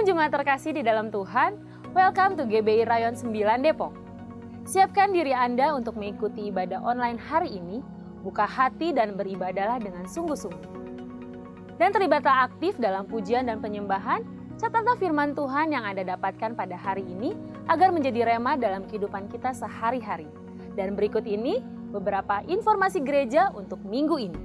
Shalom Jemaat terkasih di dalam Tuhan, welcome to GBI Rayon 9 Depok. Siapkan diri Anda untuk mengikuti ibadah online hari ini, buka hati dan beribadahlah dengan sungguh-sungguh. Dan terlibatlah aktif dalam pujian dan penyembahan, catatlah firman Tuhan yang Anda dapatkan pada hari ini agar menjadi rema dalam kehidupan kita sehari-hari. Dan berikut ini beberapa informasi gereja untuk minggu ini.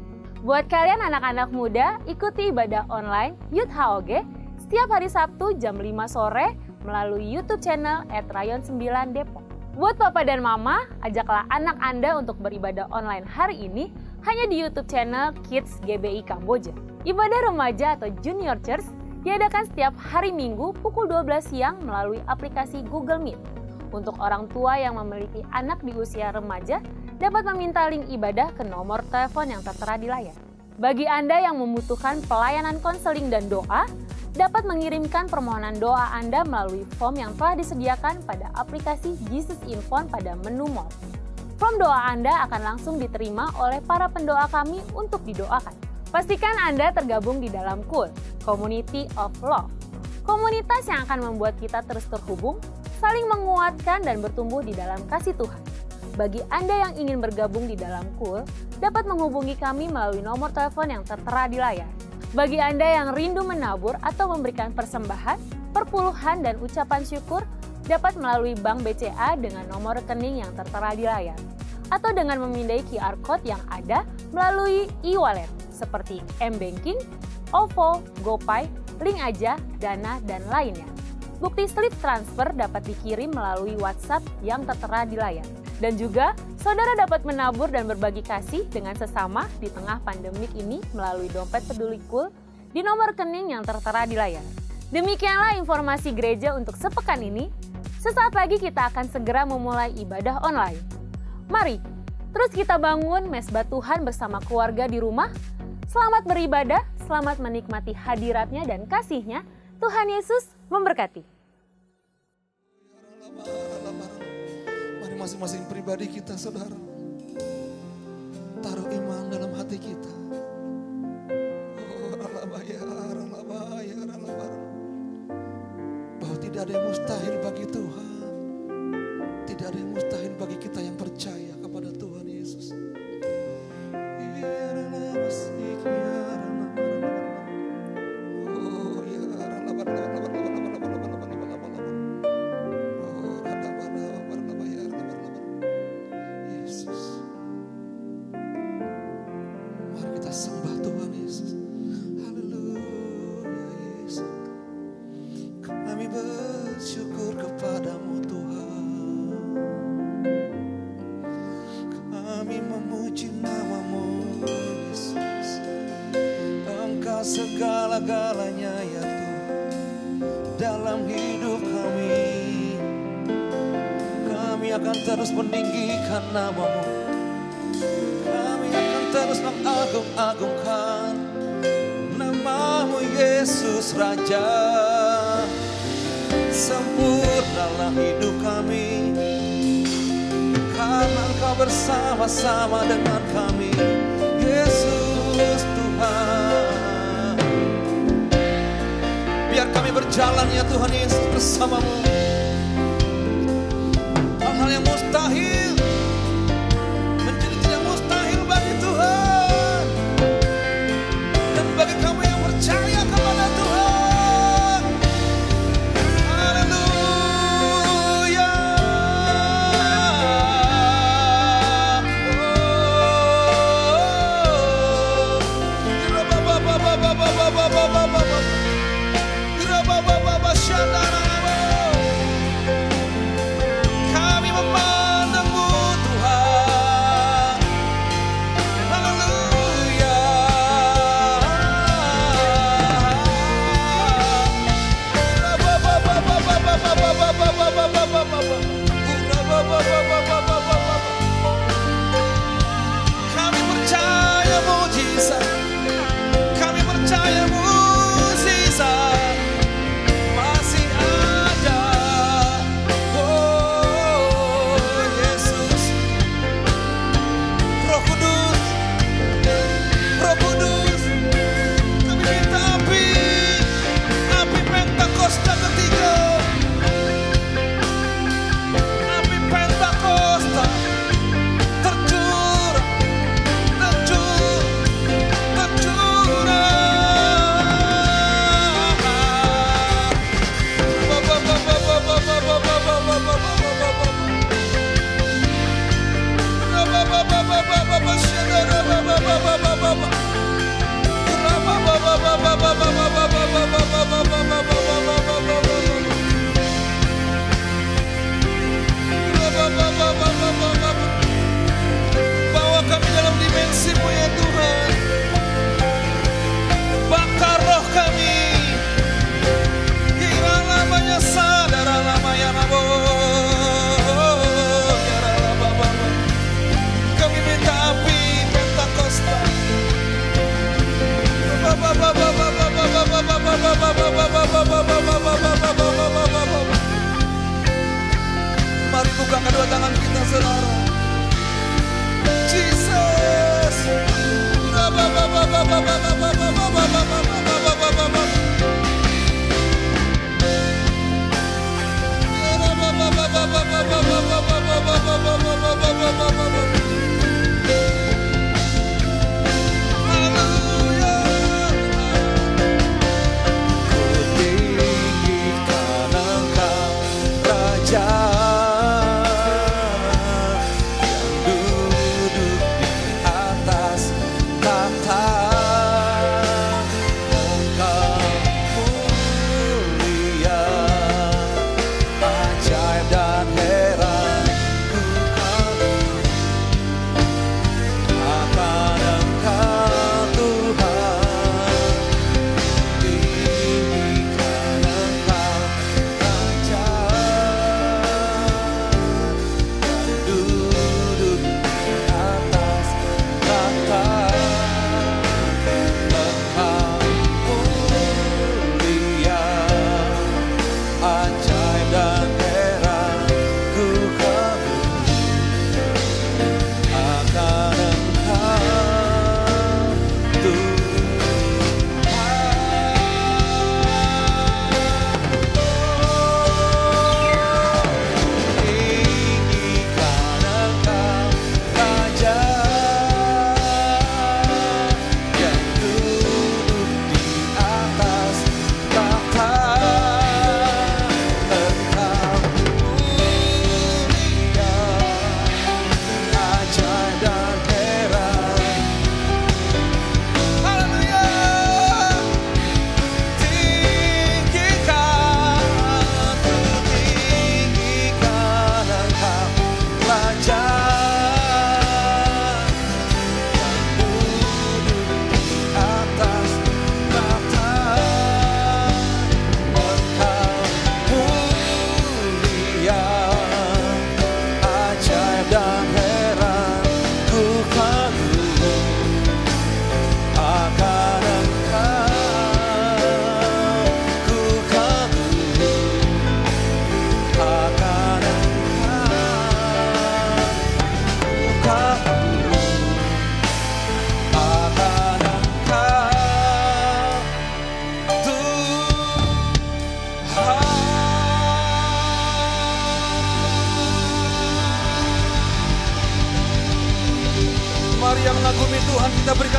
Buat kalian anak-anak muda, ikuti ibadah online Youth HOG setiap hari Sabtu jam 5 sore melalui YouTube channel @rayon9 Depok. Buat Papa dan Mama, ajaklah anak Anda untuk beribadah online hari ini hanya di YouTube channel Kids GBI Kamboja. Ibadah remaja atau Junior Church diadakan setiap hari Minggu pukul 12 siang melalui aplikasi Google Meet. Untuk orang tua yang memiliki anak di usia remaja, dapat meminta link ibadah ke nomor telepon yang tertera di layar. Bagi Anda yang membutuhkan pelayanan konseling dan doa, dapat mengirimkan permohonan doa Anda melalui form yang telah disediakan pada aplikasi Jesus Info pada menu More. Form doa Anda akan langsung diterima oleh para pendoa kami untuk didoakan. Pastikan Anda tergabung di dalam KUL, Community of Love. Komunitas yang akan membuat kita terus terhubung, saling menguatkan dan bertumbuh di dalam kasih Tuhan. Bagi Anda yang ingin bergabung di dalam KUL, dapat menghubungi kami melalui nomor telepon yang tertera di layar. Bagi Anda yang rindu menabur atau memberikan persembahan, perpuluhan, dan ucapan syukur, dapat melalui Bank BCA dengan nomor rekening yang tertera di layar. Atau dengan memindai QR Code yang ada melalui e-wallet seperti M-Banking, OVO, GoPay, Link Aja, Dana, dan lainnya. Bukti slip transfer dapat dikirim melalui WhatsApp yang tertera di layar. Dan juga, saudara dapat menabur dan berbagi kasih dengan sesama di tengah pandemik ini melalui dompet peduli KUL di nomor rekening yang tertera di layar. Demikianlah informasi gereja untuk sepekan ini. Sesaat lagi kita akan segera memulai ibadah online. Mari, terus kita bangun mesbah Tuhan bersama keluarga di rumah. Selamat beribadah, selamat menikmati hadiratnya dan kasihnya. Tuhan Yesus memberkati. Masing-masing pribadi kita, saudara, taruh iman dalam hati kita. Bahwa tidak ada yang mustahil bagi Tuhan. Tidak ada yang mustahil bagi kita yang percaya kepada Tuhan Yesus. Segala-galanya ya Tuhan dalam hidup kami. Kami akan terus meninggikan nama-Mu. Kami akan terus mengagung-agungkan nama-Mu Yesus Raja. Sempurnalah hidup kami karena Engkau bersama-sama dengan kami, Yesus Tuhan. Biar kami berjalan ya Tuhan Yesus bersama-Mu. Hal-hal yang mustahil menjadi tidak mustahil bagi Tuhan. Dan bagi kamu yang percaya kepada Tuhan. Haleluya.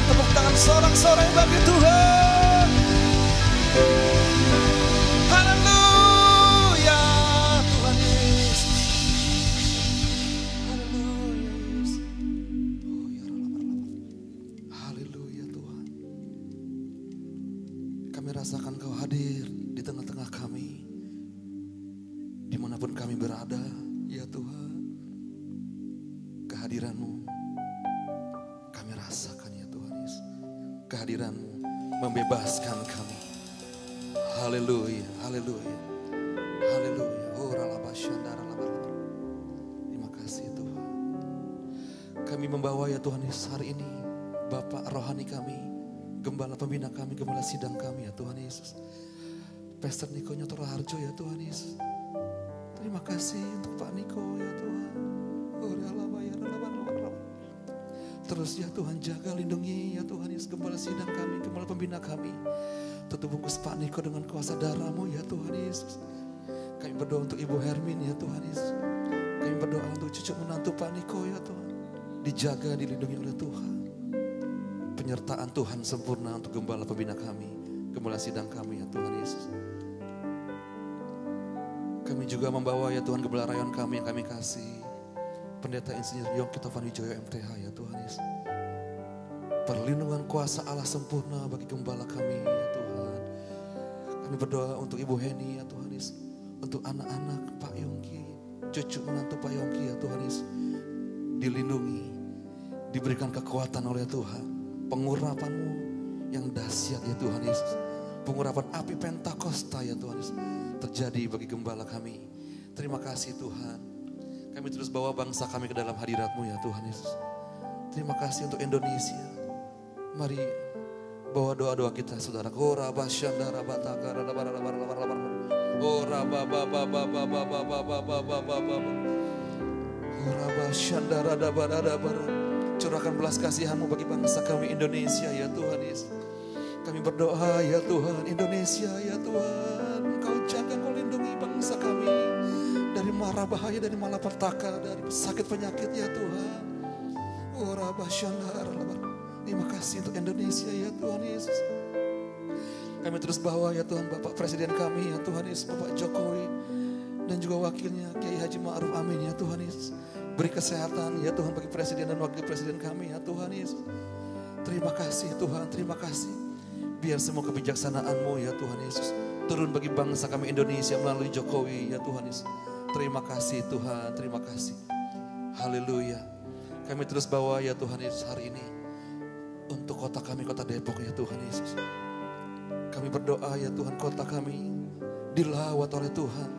tepuk tangan sorak-sorai bagi Tuhan. Haleluya Tuhan Yesus. Haleluya Yesus. Oh ya Allah. Haleluya Tuhan. Kami rasakan Kau hadir di tengah-tengah kami. Dimanapun kami berada, ya Tuhan. Kehadiran-Mu kami rasakan ya Tuhan Yesus. Kehadiran-Mu membebaskan kami. Haleluya, haleluya, haleluya. Terima kasih Tuhan. Kami membawa ya Tuhan Yesus hari ini Bapak rohani kami, Gembala pembina kami, Gembala sidang kami ya Tuhan Yesus. Pastor Niko Nyotor Harjo ya Tuhan Yesus. Terima kasih untuk Pak Niko ya Tuhan. Terus ya Tuhan jaga lindungi ya Tuhan Yesus Gembala sidang kami, Gembala pembina kami. Tutup bungkus Pak Niko dengan kuasa darah-Mu ya Tuhan Yesus. Kami berdoa untuk Ibu Hermin ya Tuhan Yesus. Kami berdoa untuk cucu menantu Pak Niko ya Tuhan. Dijaga, dilindungi oleh Tuhan. Penyertaan Tuhan sempurna untuk Gembala pembina kami, Gembala sidang kami ya Tuhan Yesus. Kami juga membawa ya Tuhan Gembala rayon kami yang kami kasih. Pendeta Insinyur Yongki Taufan Wijoyo MTH ya Tuhan Yesus. Perlindungan kuasa Allah sempurna bagi gembala kami ya Tuhan. Kami berdoa untuk Ibu Heni ya Tuhan Yesus. Untuk anak-anak Pak Yongki, cucu menantu Pak Yongki ya Tuhan Yesus. Dilindungi, diberikan kekuatan oleh Tuhan. Pengurapan-Mu yang dahsyat ya Tuhan Yesus. Pengurapan api Pentakosta ya Tuhan Yesus. Terjadi bagi gembala kami. Terima kasih Tuhan. Kami terus bawa bangsa kami ke dalam hadirat-Mu ya Tuhan Yesus. Terima kasih untuk Indonesia. Mari bawa doa-doa kita saudara. Ora basyandara bataka ora ora basyandara dabarada. Curahkan belas kasihan-Mu bagi bangsa kami Indonesia ya Tuhan Yesus. Kami berdoa ya Tuhan Indonesia ya Tuhan. Engkau jaga, Engkau lindungi bangsa kami. Dari mara bahaya, dari malapetaka, dari sakit penyakit ya Tuhan. Terima kasih untuk Indonesia ya Tuhan Yesus. Kami terus bawa ya Tuhan Bapak Presiden kami ya Tuhan Yesus, Bapak Jokowi. Dan juga wakilnya Kiai Haji Ma'ruf Amin ya Tuhan Yesus. Beri kesehatan ya Tuhan bagi Presiden dan Wakil Presiden kami ya Tuhan Yesus. Terima kasih Tuhan, terima kasih. Biar semua kebijaksanaan-Mu ya Tuhan Yesus turun bagi bangsa kami Indonesia melalui Jokowi ya Tuhan Yesus. Terima kasih Tuhan, terima kasih. Haleluya. Kami terus bawa ya Tuhan Yesus hari ini untuk kota kami, kota Depok ya Tuhan Yesus. Kami berdoa ya Tuhan kota kami dilawat oleh Tuhan.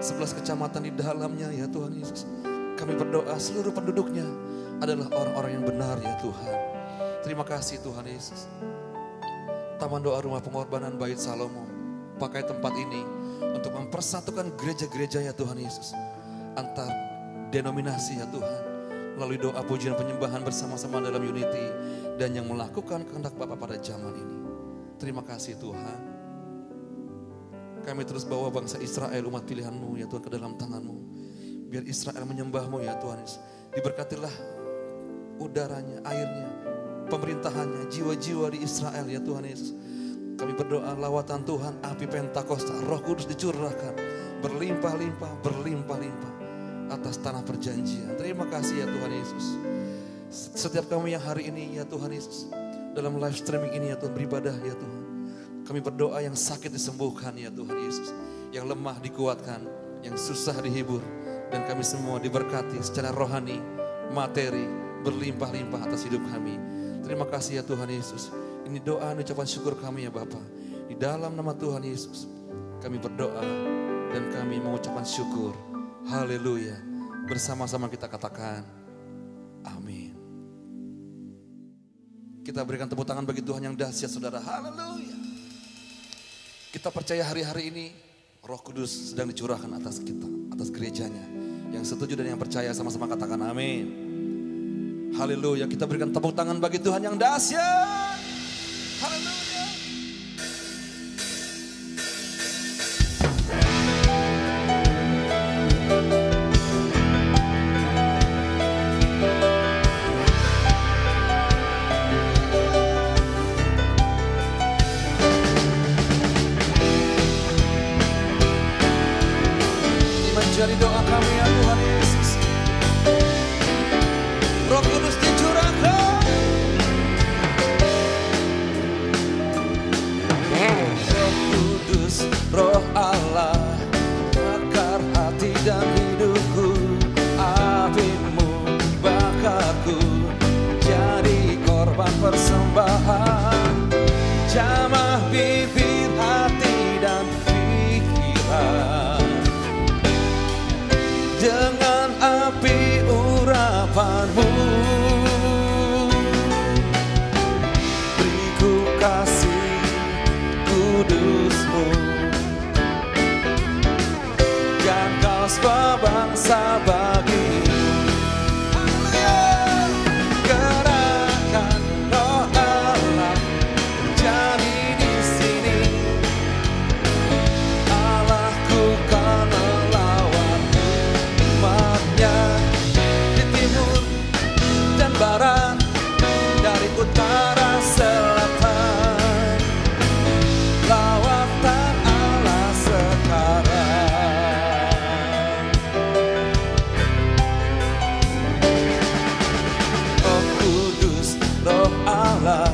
11 kecamatan di dalamnya ya Tuhan Yesus. Kami berdoa seluruh penduduknya adalah orang-orang yang benar ya Tuhan. Terima kasih Tuhan Yesus. Taman doa rumah pengorbanan Bait Salomo pakai tempat ini untuk mempersatukan gereja-gereja ya Tuhan Yesus. Antar denominasi ya Tuhan. Melalui doa pujian penyembahan bersama-sama dalam unity. Dan yang melakukan kehendak Bapa pada zaman ini. Terima kasih Tuhan. Kami terus bawa bangsa Israel umat pilihan-Mu ya Tuhan ke dalam tangan-Mu. Biar Israel menyembah-Mu ya Tuhan Yesus. Diberkatilah udaranya, airnya, pemerintahannya, jiwa-jiwa di Israel ya Tuhan Yesus. Kami berdoa lawatan Tuhan, api Pentakosta, Roh Kudus dicurahkan, berlimpah-limpah, berlimpah-limpah atas tanah perjanjian. Terima kasih ya Tuhan Yesus. Setiap kami yang hari ini ya Tuhan Yesus, dalam live streaming ini ya Tuhan beribadah ya Tuhan. Kami berdoa yang sakit disembuhkan ya Tuhan Yesus, yang lemah dikuatkan, yang susah dihibur. Dan kami semua diberkati secara rohani, materi, berlimpah-limpah atas hidup kami. Terima kasih ya Tuhan Yesus. Ini doa dan ucapan syukur kami ya Bapa. Di dalam nama Tuhan Yesus kami berdoa dan kami mengucapkan syukur. Haleluya. Bersama-sama kita katakan amin. Kita berikan tepuk tangan bagi Tuhan yang dahsyat saudara. Haleluya. Kita percaya hari-hari ini Roh Kudus sedang dicurahkan atas kita, atas gerejanya. Yang setuju dan yang percaya sama-sama katakan amin. Haleluya. Kita berikan tepuk tangan bagi Tuhan yang dahsyat. Haleluya. menjadi doa kami ya Tuhan Yesus. Roh Kudus dicurahkan. Roh Kudus, Roh Allah, bakar hati dan hidupku. Apimu bakarku, jadi korban persembahan. Jamah bibir, hati dan pikiran dengan api urapanmu. Beriku kasih kudusmu, dan kau sebangsa bagimu. Gerakkan Roh Allah jadi di sini. Allahku kan melawan umatnya di timur dan barat, dari utara selatan. Lawatan Allah sekarang. Roh Kudus, Roh Allah,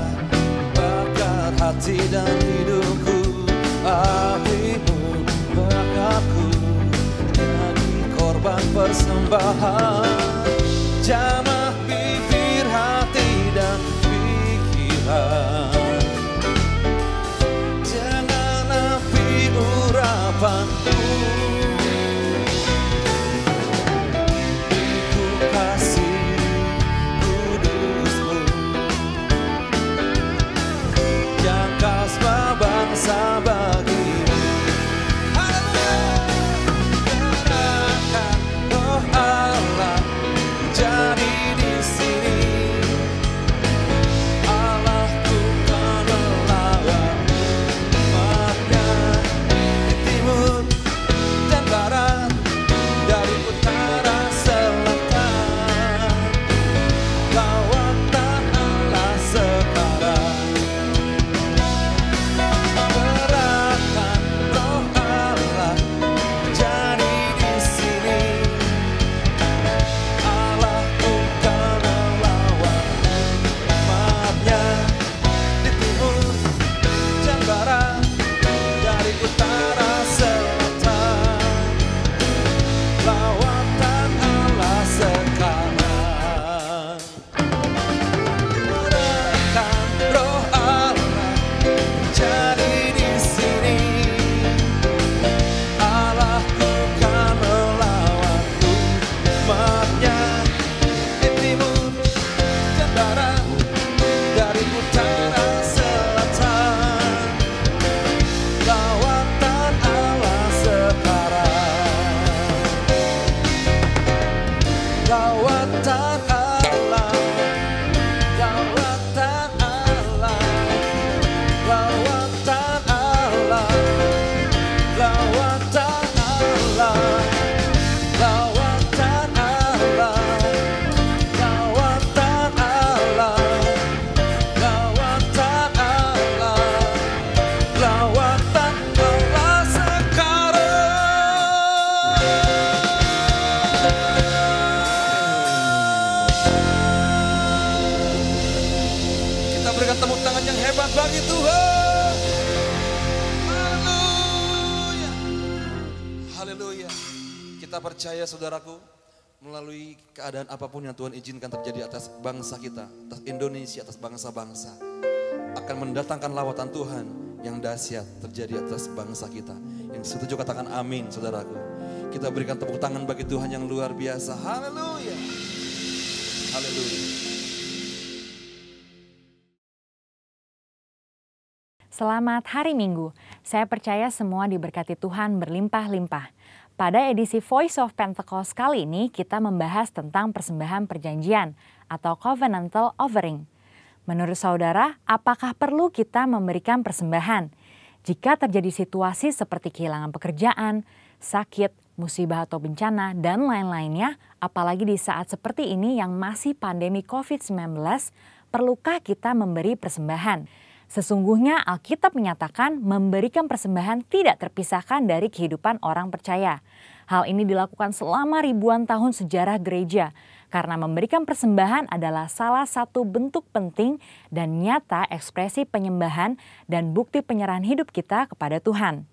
bakar hati dan hidupku. Apimu bakarku, jadi korban persembahan. Jamah bibir, hati dan pikiran dengan api urapanmu. Ku kasih kudusmu, yang kau sebangsa bagimu. Haleluya. Gerakkan Roh Allah jadi di sini. Allahku kan melawan umatnya di timur dan barat, dari utara selatan. Lawatan Allah sekarang. Gerakkan Roh Allah jadi di sini. Allahku kan melawan umatnya di timur dan barat, dari utara selatan. Lawatan Allah sekarang. Gerakkan Roh Allah jadi di sini. Allahku kan melawan umatnya di timur dan barat, dari utara selatan. Lawatan Allah sekarang. Lawatan Allah, lawatan Allah, lawatan Allah, lawatan Allah, lawatan Allah, lawatan Allah, lawatan Allah, lawatan Allah sekarang. Kita berikan tepuk tangan yang hebat bagi Tuhan. Haleluya. Haleluya. Kita percaya saudaraku, melalui keadaan apapun yang Tuhan izinkan terjadi atas bangsa kita, atas Indonesia, atas bangsa-bangsa, akan mendatangkan lawatan Tuhan yang dahsyat terjadi atas bangsa kita. Yang setuju katakan amin saudaraku. Kita berikan tepuk tangan bagi Tuhan yang luar biasa. Haleluya. Haleluya. Selamat hari Minggu. Saya percaya semua diberkati Tuhan berlimpah-limpah. Pada edisi Voice of Pentecost kali ini kita membahas tentang persembahan perjanjian atau covenantal offering. Menurut saudara, apakah perlu kita memberikan persembahan? Jika terjadi situasi seperti kehilangan pekerjaan, sakit, musibah atau bencana, dan lain-lainnya, apalagi di saat seperti ini yang masih pandemi COVID-19, perlukah kita memberi persembahan? Sesungguhnya Alkitab menyatakan memberikan persembahan tidak terpisahkan dari kehidupan orang percaya. Hal ini dilakukan selama ribuan tahun sejarah gereja, karena memberikan persembahan adalah salah satu bentuk penting dan nyata ekspresi penyembahan dan bukti penyerahan hidup kita kepada Tuhan.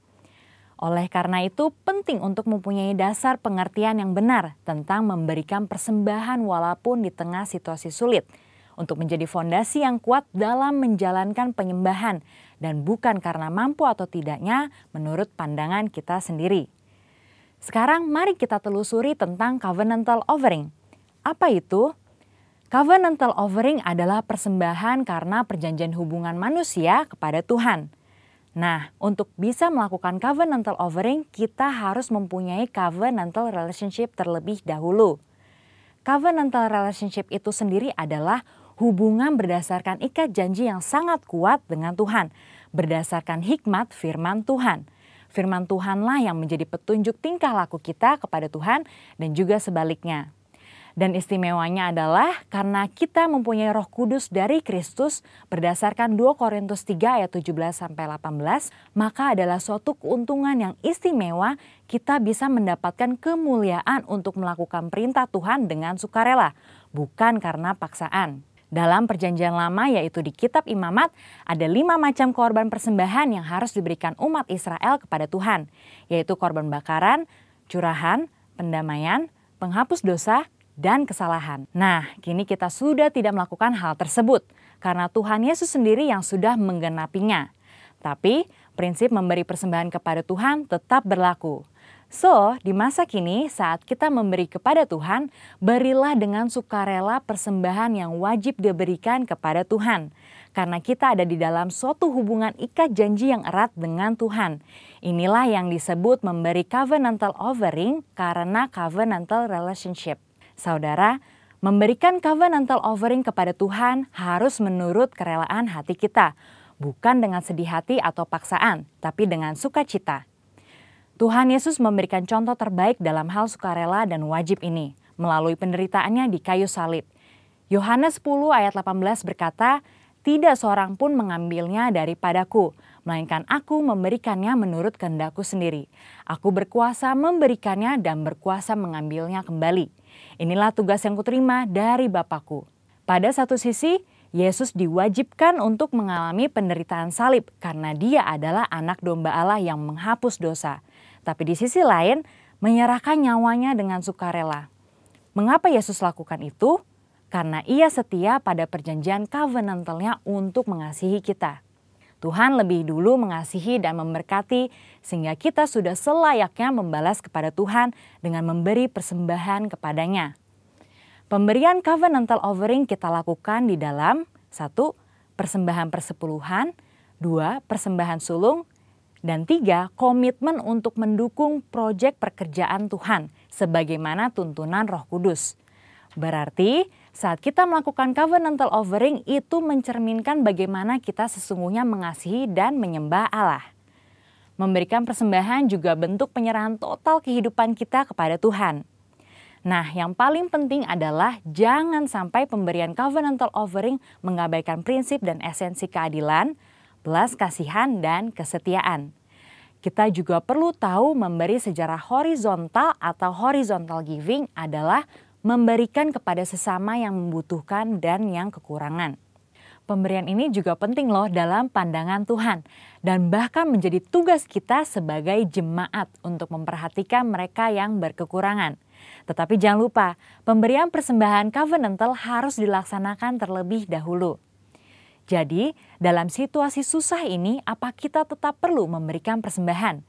Oleh karena itu, penting untuk mempunyai dasar pengertian yang benar tentang memberikan persembahan walaupun di tengah situasi sulit, untuk menjadi fondasi yang kuat dalam menjalankan penyembahan dan bukan karena mampu atau tidaknya menurut pandangan kita sendiri. Sekarang mari kita telusuri tentang covenantal offering. Apa itu? Covenantal offering adalah persembahan karena perjanjian hubungan manusia kepada Tuhan. Nah, untuk bisa melakukan covenantal offering, kita harus mempunyai covenantal relationship terlebih dahulu. Covenantal relationship itu sendiri adalah hubungan berdasarkan ikat janji yang sangat kuat dengan Tuhan, berdasarkan hikmat firman Tuhan. Firman Tuhanlah yang menjadi petunjuk tingkah laku kita kepada Tuhan dan juga sebaliknya. Dan istimewanya adalah karena kita mempunyai Roh Kudus dari Kristus berdasarkan 2 Korintus 3 ayat 17-18, maka adalah suatu keuntungan yang istimewa kita bisa mendapatkan kemuliaan untuk melakukan perintah Tuhan dengan sukarela, bukan karena paksaan. Dalam perjanjian lama yaitu di kitab Imamat ada 5 macam korban persembahan yang harus diberikan umat Israel kepada Tuhan, yaitu korban bakaran, curahan, pendamaian, penghapus dosa, dan kesalahan. Nah, kini kita sudah tidak melakukan hal tersebut karena Tuhan Yesus sendiri yang sudah menggenapinya. Tapi prinsip memberi persembahan kepada Tuhan tetap berlaku. So, di masa kini saat kita memberi kepada Tuhan, berilah dengan sukarela persembahan yang wajib diberikan kepada Tuhan. Karena kita ada di dalam suatu hubungan ikat janji yang erat dengan Tuhan. Inilah yang disebut memberi covenantal offering karena covenantal relationship. Saudara, memberikan covenantal offering kepada Tuhan harus menurut kerelaan hati kita. Bukan dengan sedih hati atau paksaan, tapi dengan sukacita. Tuhan Yesus memberikan contoh terbaik dalam hal sukarela dan wajib ini melalui penderitaannya di kayu salib. Yohanes 10 ayat 18 berkata, "Tidak seorang pun mengambilnya daripadaku, melainkan aku memberikannya menurut kehendakku sendiri. Aku berkuasa memberikannya dan berkuasa mengambilnya kembali. Inilah tugas yang kuterima dari Bapakku." Pada satu sisi, Yesus diwajibkan untuk mengalami penderitaan salib karena dia adalah anak domba Allah yang menghapus dosa. Tapi di sisi lain, menyerahkan nyawanya dengan sukarela. Mengapa Yesus lakukan itu? Karena ia setia pada perjanjian covenantalnya untuk mengasihi kita. Tuhan lebih dulu mengasihi dan memberkati sehingga kita sudah selayaknya membalas kepada Tuhan dengan memberi persembahan kepadanya. Pemberian covenantal offering kita lakukan di dalam 1. Persembahan persepuluhan, 2. Persembahan sulung, dan 3. Komitmen untuk mendukung proyek pekerjaan Tuhan sebagaimana tuntunan Roh Kudus. Berarti saat kita melakukan covenantal offering itu mencerminkan bagaimana kita sesungguhnya mengasihi dan menyembah Allah. Memberikan persembahan juga bentuk penyerahan total kehidupan kita kepada Tuhan. Nah, yang paling penting adalah jangan sampai pemberian covenantal offering mengabaikan prinsip dan esensi keadilan, belas kasihan, dan kesetiaan. Kita juga perlu tahu memberi secara horizontal atau horizontal giving adalah memberikan kepada sesama yang membutuhkan dan yang kekurangan. Pemberian ini juga penting loh dalam pandangan Tuhan dan bahkan menjadi tugas kita sebagai jemaat untuk memperhatikan mereka yang berkekurangan. Tetapi jangan lupa, pemberian persembahan covenantal harus dilaksanakan terlebih dahulu. Jadi, dalam situasi susah ini, apa kita tetap perlu memberikan persembahan?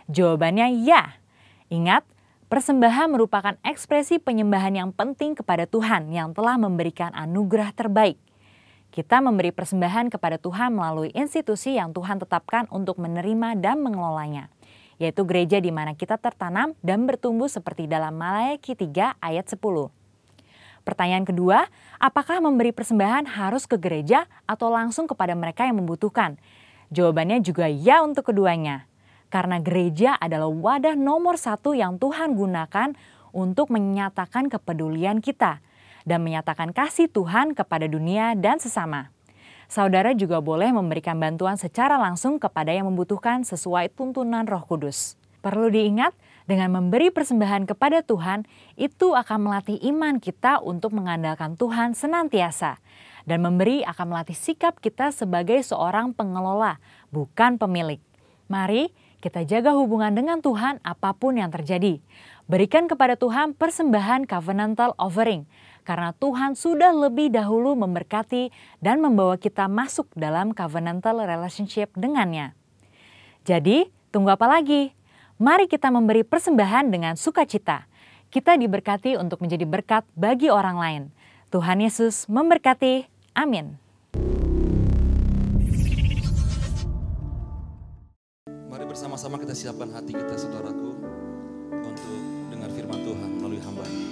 Jawabannya ya. Ingat, persembahan merupakan ekspresi penyembahan yang penting kepada Tuhan yang telah memberikan anugerah terbaik. Kita memberi persembahan kepada Tuhan melalui institusi yang Tuhan tetapkan untuk menerima dan mengelolanya, yaitu gereja di mana kita tertanam dan bertumbuh seperti dalam Maleakhi 3 ayat 10. Pertanyaan kedua, apakah memberi persembahan harus ke gereja atau langsung kepada mereka yang membutuhkan? Jawabannya juga ya untuk keduanya. Karena gereja adalah wadah nomor 1 yang Tuhan gunakan untuk menyatakan kepedulian kita dan menyatakan kasih Tuhan kepada dunia dan sesama. Saudara juga boleh memberikan bantuan secara langsung kepada yang membutuhkan sesuai tuntunan Roh Kudus. Perlu diingat, dengan memberi persembahan kepada Tuhan, itu akan melatih iman kita untuk mengandalkan Tuhan senantiasa. Dan memberi akan melatih sikap kita sebagai seorang pengelola, bukan pemilik. Mari kita jaga hubungan dengan Tuhan apapun yang terjadi. Berikan kepada Tuhan persembahan covenantal offering, karena Tuhan sudah lebih dahulu memberkati dan membawa kita masuk dalam covenantal relationship dengannya. Jadi, tunggu apa lagi? Mari kita memberi persembahan dengan sukacita. Kita diberkati untuk menjadi berkat bagi orang lain. Tuhan Yesus memberkati. Amin. Mari bersama-sama kita siapkan hati kita, saudaraku, untuk dengar firman Tuhan melalui hamba-Nya.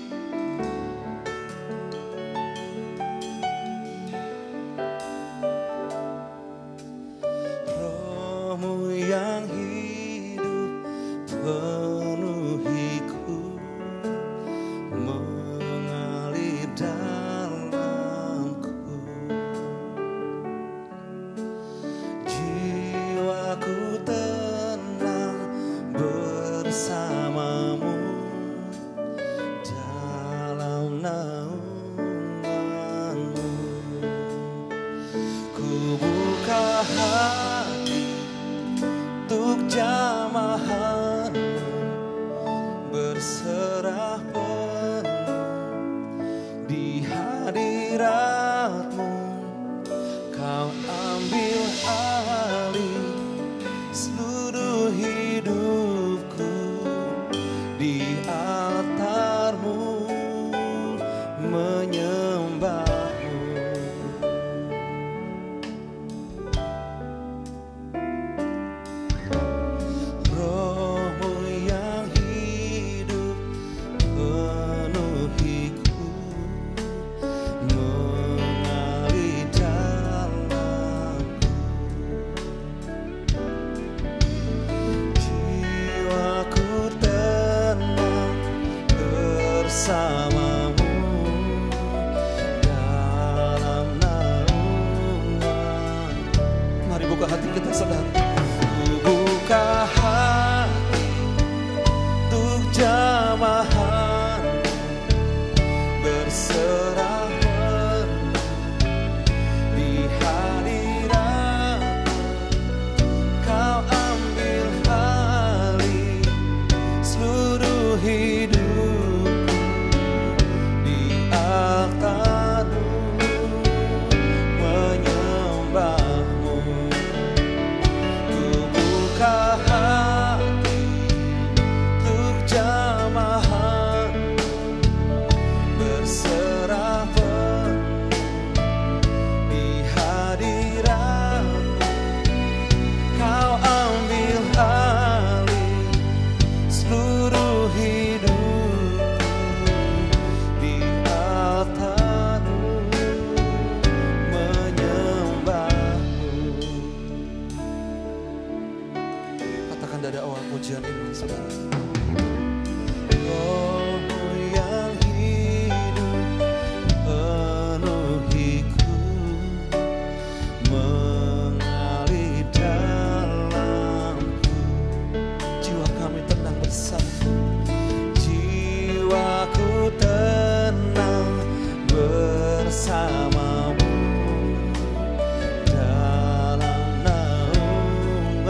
Roh-Mu yang hidup penuhiku, mengalir dalamku. Jiwaku tenang bersamamu dalam naunganmu. Ku buka hati untuk jamahanmu, berserah penuh di hadiratmu. Kau ambil alih seluruh hidupku, di altarmu menyembahmu. Roh-Mu yang hidup penuhiku, mengalir dalamku. Jiwaku tenang bersamamu dalam naungan. Mari buka hati kita, saudara. Ku buka hati untuk jamahanmu, berserah penuh di hadiratmu. Kau ambil alih seluruh hidupku, di altarmu menyembahmu. Ku buka hati untuk jamahanmu, berserah penuh di hadiratmu. Kau ambil alih seluruh hidupku, di altarmu menyembahmu. Katakan dari awal pujian ini, saudara. Roh-Mu yang hidup penuhiku, mengalir dalamku. Jiwa kami tenang bersama. Jiwaku tenang bersamamu dalam naunganmu.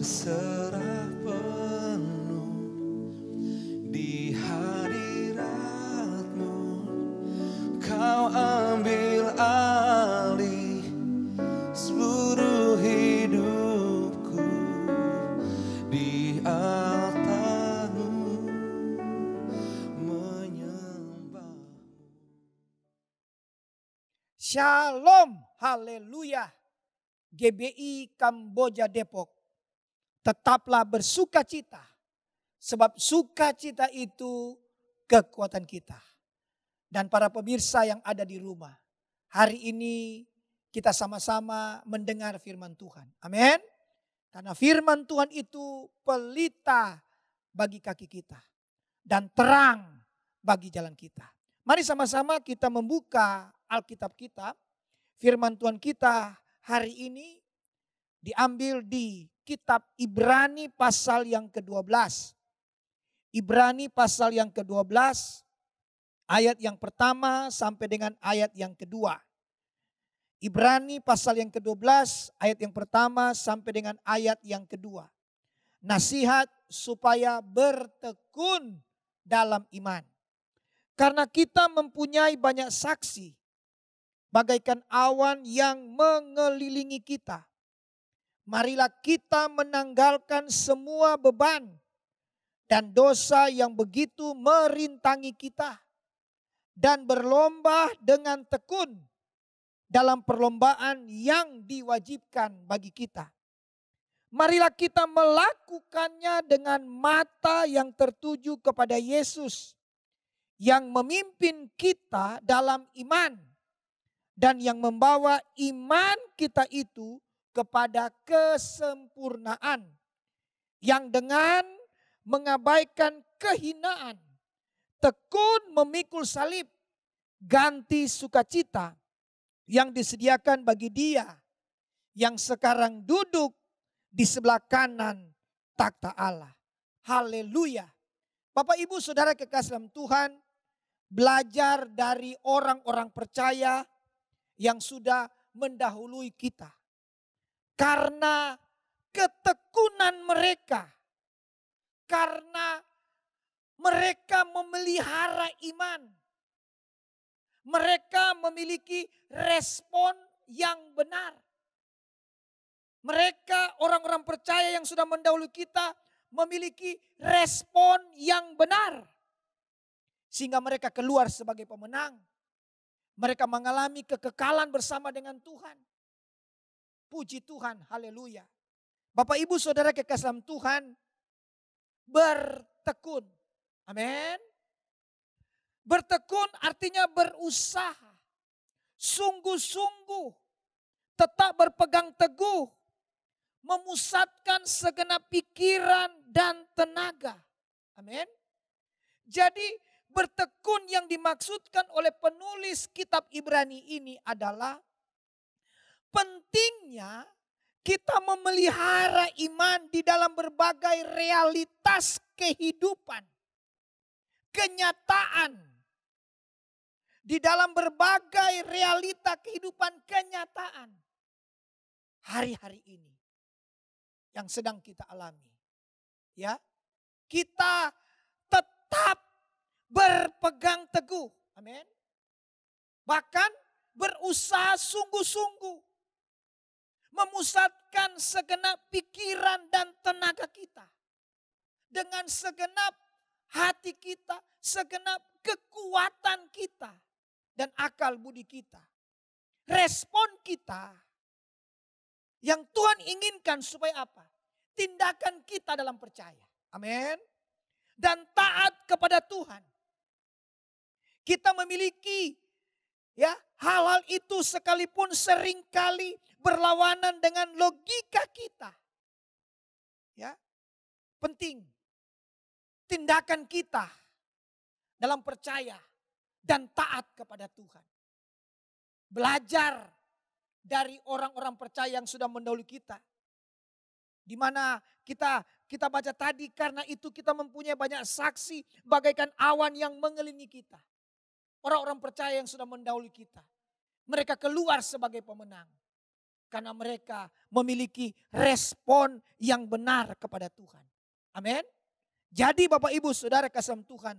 berserah penuh di hadirat-Mu. Kau ambil alih seluruh hidupku di altar-Mu menyembah. Shalom, haleluya. GBI Kamboja Depok, tetaplah bersukacita, sebab sukacita itu kekuatan kita. Dan para pemirsa yang ada di rumah, hari ini kita sama-sama mendengar firman Tuhan. Amin. Karena firman Tuhan itu pelita bagi kaki kita dan terang bagi jalan kita. Mari sama-sama kita membuka Alkitab kita. Firman Tuhan kita hari ini diambil di kitab Ibrani pasal yang ke-12. Ibrani pasal yang ke-12 ayat yang pertama sampai dengan ayat yang kedua. Ibrani pasal yang ke-12 ayat yang pertama sampai dengan ayat yang kedua. Nasihat supaya bertekun dalam iman. Karena kita mempunyai banyak saksi, bagaikan awan yang mengelilingi kita. Marilah kita menanggalkan semua beban dan dosa yang begitu merintangi kita. Dan berlomba dengan tekun dalam perlombaan yang diwajibkan bagi kita. Marilah kita melakukannya dengan mata yang tertuju kepada Yesus, yang memimpin kita dalam iman dan yang membawa iman kita itu kepada kesempurnaan, yang dengan mengabaikan kehinaan, tekun memikul salib, ganti sukacita yang disediakan bagi Dia yang sekarang duduk di sebelah kanan takhta Allah. Haleluya. Bapak Ibu Saudara kekasih dalam Tuhan, belajar dari orang-orang percaya yang sudah mendahului kita. Karena ketekunan mereka, karena mereka memelihara iman, mereka memiliki respon yang benar. Mereka orang-orang percaya yang sudah mendahului kita memiliki respon yang benar. Sehingga mereka keluar sebagai pemenang. Mereka mengalami kekekalan bersama dengan Tuhan. Puji Tuhan, haleluya. Bapak Ibu Saudara kekasih dalam Tuhan, bertekun. Amin. Bertekun artinya berusaha. Sungguh-sungguh. Tetap berpegang teguh. Memusatkan segenap pikiran dan tenaga. Amin. Jadi bertekun yang dimaksudkan oleh penulis kitab Ibrani ini adalah pentingnya kita memelihara iman di dalam berbagai realitas kehidupan, kenyataan. Di dalam berbagai realita kehidupan kenyataan hari-hari ini yang sedang kita alami. Ya, kita tetap berpegang teguh. Amin. Bahkan berusaha sungguh-sungguh. Memusatkan segenap pikiran dan tenaga kita. Dengan segenap hati kita, segenap kekuatan kita. Dan akal budi kita. Respon kita yang Tuhan inginkan supaya apa? Tindakan kita dalam percaya. Amin. Dan taat kepada Tuhan. Kita memiliki ya hal-hal itu sekalipun seringkali berlawanan dengan logika kita. Ya. Penting tindakan kita dalam percaya dan taat kepada Tuhan. Belajar dari orang-orang percaya yang sudah mendahului kita. Di mana kita baca tadi, karena itu kita mempunyai banyak saksi bagaikan awan yang mengelilingi kita. Orang-orang percaya yang sudah mendahului kita. Mereka keluar sebagai pemenang. Karena mereka memiliki respon yang benar kepada Tuhan. Amin. Jadi Bapak Ibu Saudara kasih Tuhan,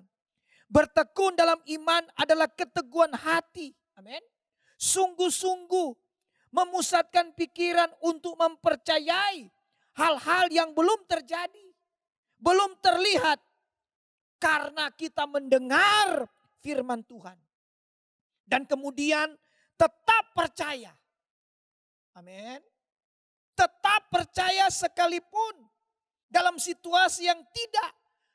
bertekun dalam iman adalah keteguhan hati. Amin. Sungguh-sungguh memusatkan pikiran untuk mempercayai hal-hal yang belum terjadi, belum terlihat. Karena kita mendengar firman Tuhan. Dan kemudian tetap percaya. Amin. Tetap percaya sekalipun dalam situasi yang tidak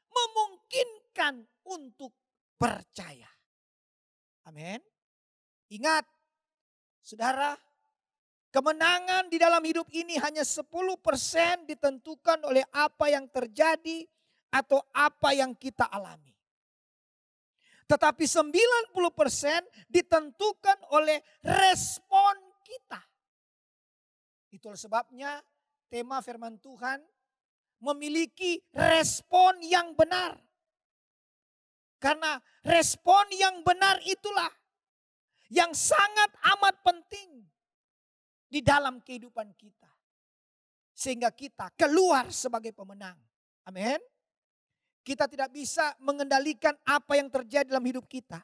memungkinkan untuk percaya. Amin. Ingat, saudara, kemenangan di dalam hidup ini hanya 10% ditentukan oleh apa yang terjadi atau apa yang kita alami. Tetapi 90% ditentukan oleh respon kita. Itulah sebabnya tema firman Tuhan memiliki respon yang benar. Karena respon yang benar itulah yang sangat amat penting di dalam kehidupan kita. Sehingga kita keluar sebagai pemenang. Amin. Kita tidak bisa mengendalikan apa yang terjadi dalam hidup kita.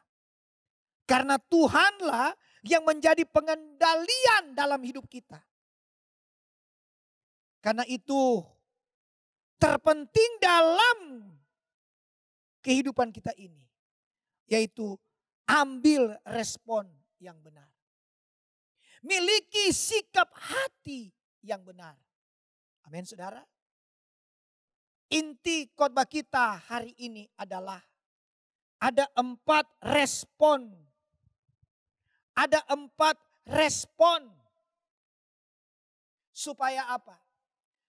Karena Tuhanlah yang menjadi pengendalian dalam hidup kita. Karena itu terpenting dalam kehidupan kita ini. Yaitu ambil respon yang benar. Miliki sikap hati yang benar. Amin saudara. Inti khotbah kita hari ini adalah ada 4 respon. Ada 4 respon. Supaya apa?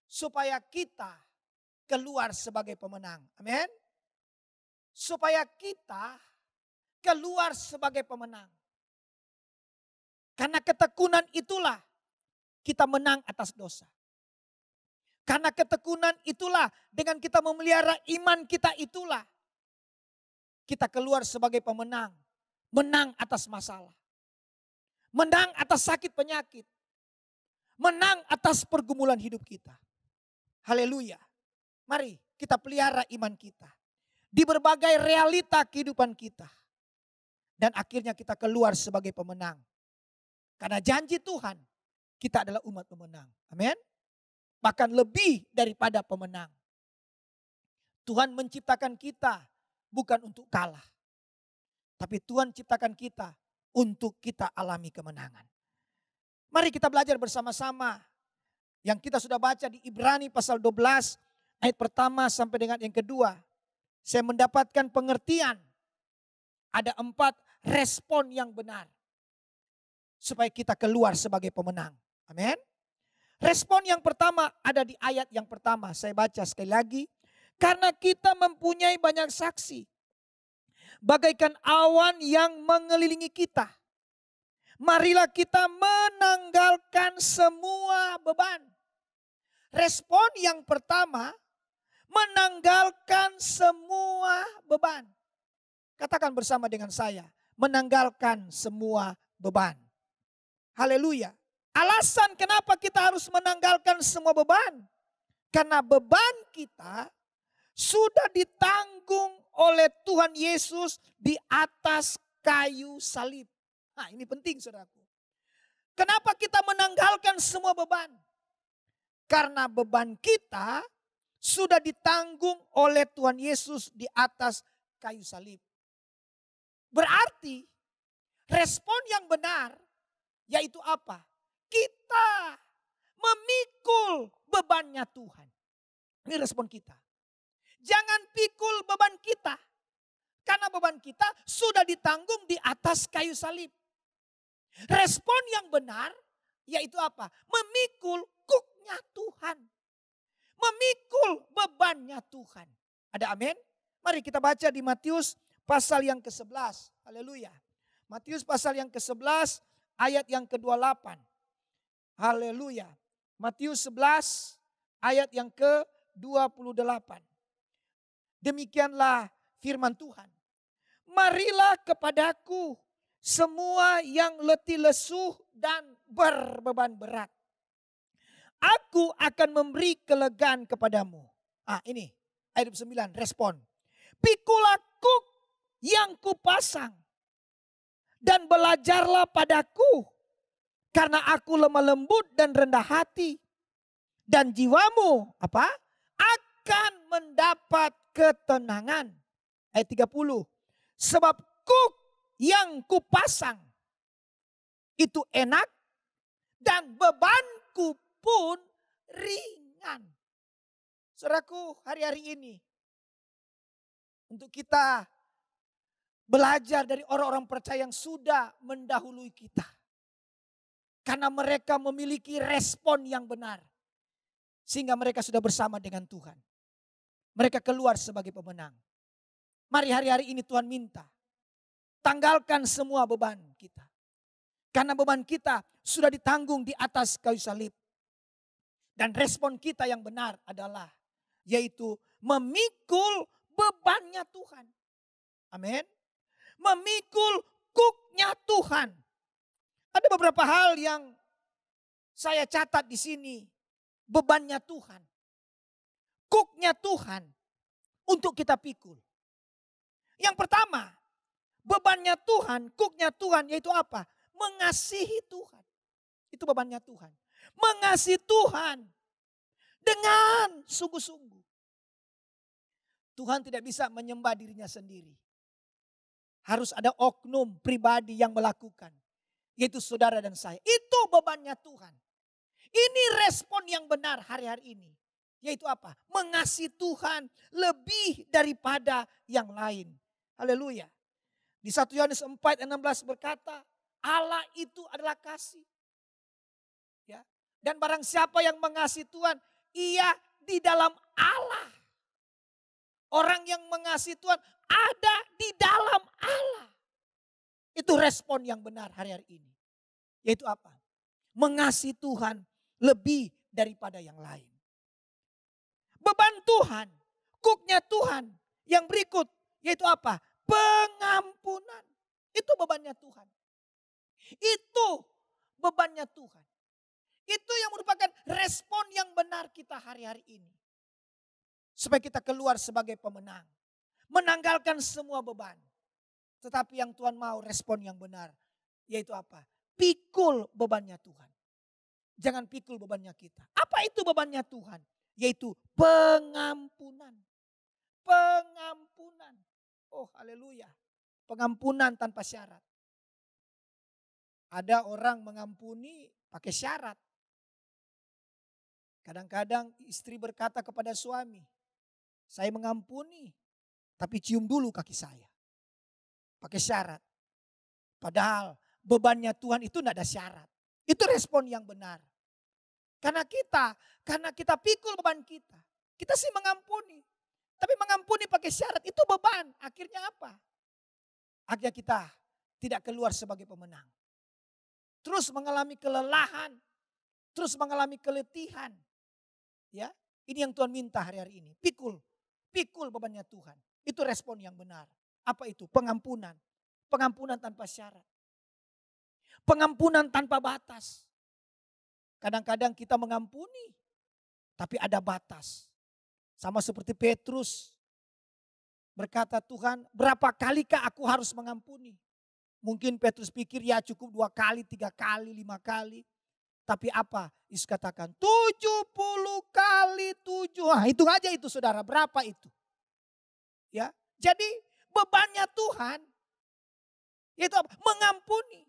Supaya kita keluar sebagai pemenang. Amin. Supaya kita keluar sebagai pemenang. Karena ketekunan itulah kita menang atas dosa. Karena ketekunan itulah dengan kita memelihara iman kita itulah kita keluar sebagai pemenang. Menang atas masalah. Menang atas sakit penyakit. Menang atas pergumulan hidup kita. Haleluya. Mari kita pelihara iman kita. Di berbagai realita kehidupan kita. Dan akhirnya kita keluar sebagai pemenang. Karena janji Tuhan kita adalah umat pemenang. Amin. Bahkan lebih daripada pemenang. Tuhan menciptakan kita bukan untuk kalah. Tapi Tuhan ciptakan kita untuk kita alami kemenangan. Mari kita belajar bersama-sama. Yang kita sudah baca di Ibrani pasal 12 ayat pertama sampai dengan yang kedua. Saya mendapatkan pengertian. Ada 4 respon yang benar. Supaya kita keluar sebagai pemenang. Amin. Respon yang pertama ada di ayat yang pertama. Saya baca sekali lagi. Karena kita mempunyai banyak saksi. Bagaikan awan yang mengelilingi kita. Marilah kita menanggalkan semua beban. Respon yang pertama. Menanggalkan semua beban. Katakan bersama dengan saya. Menanggalkan semua beban. Haleluya. Alasan kenapa kita harus menanggalkan semua beban. Karena beban kita sudah ditanggung oleh Tuhan Yesus di atas kayu salib. Nah ini penting saudaraku. Kenapa kita menanggalkan semua beban? Karena beban kita sudah ditanggung oleh Tuhan Yesus di atas kayu salib. Berarti respon yang benar yaitu apa? Kita memikul bebannya Tuhan. Ini respon kita. Jangan pikul beban kita. Karena beban kita sudah ditanggung di atas kayu salib. Respon yang benar yaitu apa? Memikul kuknya Tuhan. Memikul bebannya Tuhan. Ada amin? Mari kita baca di Matius pasal yang ke-11. Haleluya. Matius pasal yang ke-11 ayat yang ke-28. Haleluya. Matius 11 ayat yang ke-28. Demikianlah firman Tuhan. Marilah kepadaku semua yang letih lesuh dan berbeban berat. aku akan memberi kelegaan kepadamu. Ini ayat 9, respon. Pikulah kuk yang kupasang dan belajarlah padaku, karena aku lemah lembut dan rendah hati, dan jiwamu akan mendapat ketenangan. Ayat 30. Sebab kuk yang kupasang itu enak dan bebanku pun ringan. Saudaraku, hari-hari ini untuk kita belajar dari orang-orang percaya yang sudah mendahului kita. Karena mereka memiliki respon yang benar. Sehingga mereka sudah bersama dengan Tuhan. Mereka keluar sebagai pemenang. Mari hari-hari ini Tuhan minta, tanggalkan semua beban kita. Karena beban kita sudah ditanggung di atas kayu salib. Dan respon kita yang benar adalah, yaitu memikul bebannya Tuhan. Amin. Memikul kuknya Tuhan. Ada beberapa hal yang saya catat di sini. Bebannya Tuhan. Kuknya Tuhan untuk kita pikul. Yang pertama, bebannya Tuhan, kuknya Tuhan yaitu apa? Mengasihi Tuhan. Itu bebannya Tuhan. Mengasihi Tuhan dengan sungguh-sungguh. Tuhan tidak bisa menyembah dirinya sendiri. Harus ada oknum pribadi yang melakukan. Yaitu saudara dan saya. Itu bebannya Tuhan. Ini respon yang benar hari-hari ini. Yaitu apa? Mengasihi Tuhan lebih daripada yang lain. Haleluya. Di 1 Yohanes 4:16 berkata, Allah itu adalah kasih. Ya. Dan barang siapa yang mengasihi Tuhan, ia di dalam Allah. Orang yang mengasihi Tuhan ada di dalam Allah. Itu respon yang benar hari-hari ini. Yaitu apa? Mengasihi Tuhan lebih daripada yang lain. Beban Tuhan, kuknya Tuhan yang berikut yaitu apa? Pengampunan. Itu bebannya Tuhan. Itu bebannya Tuhan. Itu yang merupakan respon yang benar kita hari-hari ini. Supaya kita keluar sebagai pemenang. Menanggalkan semua beban. Tetapi yang Tuhan mau respon yang benar. Yaitu apa? Pikul bebannya Tuhan. Jangan pikul bebannya kita. Apa itu bebannya Tuhan? Yaitu pengampunan. Pengampunan. Oh haleluya. Pengampunan tanpa syarat. Ada orang mengampuni pakai syarat. Kadang-kadang istri berkata kepada suami, saya mengampuni, tapi cium dulu kaki saya. Pakai syarat. Padahal bebannya Tuhan itu tidak ada syarat. Itu respon yang benar. Karena kita pikul beban kita. Kita sih mengampuni. Tapi mengampuni pakai syarat itu beban. Akhirnya apa? Akhirnya kita tidak keluar sebagai pemenang. Terus mengalami kelelahan. Terus mengalami keletihan. Ya, ini yang Tuhan minta hari-hari ini. Pikul bebannya Tuhan. Itu respon yang benar. Apa itu? Pengampunan. Pengampunan tanpa syarat. Pengampunan tanpa batas. Kadang-kadang kita mengampuni, tapi ada batas. Sama seperti Petrus berkata, Tuhan berapa kalikah aku harus mengampuni? Mungkin Petrus pikir ya cukup 2 kali, 3 kali, 5 kali. Tapi apa? Yesus katakan 70 kali 7. Nah, hitung aja itu saudara, berapa itu? Ya, jadi bebannya Tuhan yaitu apa? Mengampuni.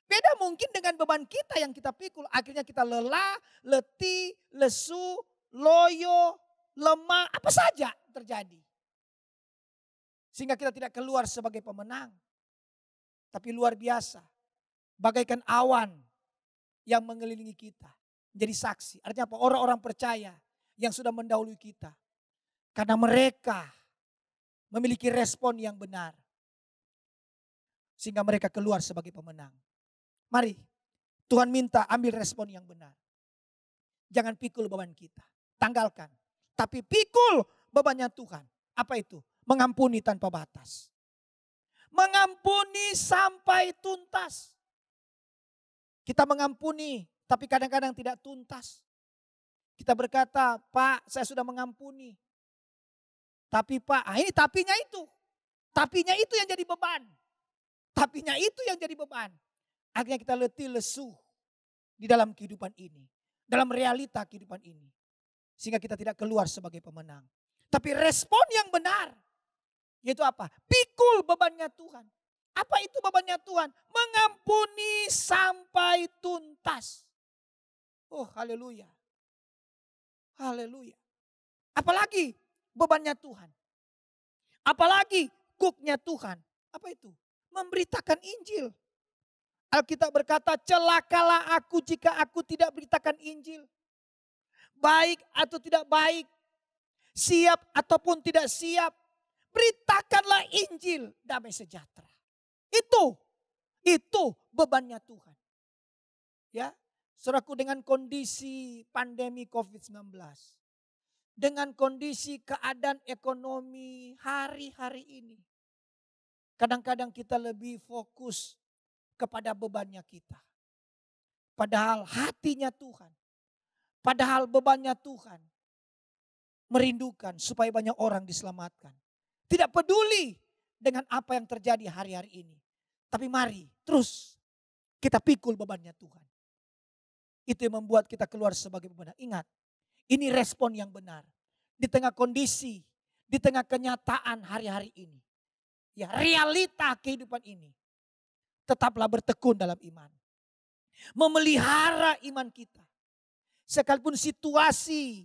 Beda mungkin dengan beban kita yang kita pikul. Akhirnya kita lelah, letih, lesu, loyo, lemah, apa saja terjadi. Sehingga kita tidak keluar sebagai pemenang. Tapi luar biasa. Bagaikan awan yang mengelilingi kita. Menjadi saksi. Artinya apa? Orang-orang percaya yang sudah mendahului kita. Karena mereka memiliki respon yang benar. Sehingga mereka keluar sebagai pemenang. Mari Tuhan minta ambil respon yang benar. Jangan pikul beban kita. Tanggalkan. Tapi pikul bebannya Tuhan. Apa itu? Mengampuni tanpa batas. Mengampuni sampai tuntas. Kita mengampuni tapi kadang-kadang tidak tuntas. Kita berkata, Pak, saya sudah mengampuni. Tapi Pak, ini tapinya itu. Tapinya itu yang jadi beban. Tapinya itu yang jadi beban. Akhirnya kita letih lesu di dalam kehidupan ini. Dalam realita kehidupan ini. Sehingga kita tidak keluar sebagai pemenang. Tapi respon yang benar. Yaitu apa? Pikul bebannya Tuhan. Apa itu bebannya Tuhan? Mengampuni sampai tuntas. Oh, haleluya. Haleluya. Apalagi bebannya Tuhan. Apalagi cooknya Tuhan. Apa itu? Memberitakan Injil. Alkitab berkata, celakalah aku jika aku tidak beritakan Injil. Baik atau tidak baik. Siap ataupun tidak siap. Beritakanlah Injil, damai sejahtera. Itu bebannya Tuhan. Ya, saudaraku, dengan kondisi pandemi COVID-19. Dengan kondisi keadaan ekonomi hari-hari ini. Kadang-kadang kita lebih fokus kepada bebannya kita. Padahal hatinya Tuhan. Padahal bebannya Tuhan. Merindukan supaya banyak orang diselamatkan. Tidak peduli dengan apa yang terjadi hari-hari ini. Tapi mari terus kita pikul bebannya Tuhan. Itu yang membuat kita keluar sebagai pemenang. Ingat, ini respon yang benar. Di tengah kondisi, di tengah kenyataan hari-hari ini. Ya, realita kehidupan ini. Tetaplah bertekun dalam iman. Memelihara iman kita. Sekalipun situasi,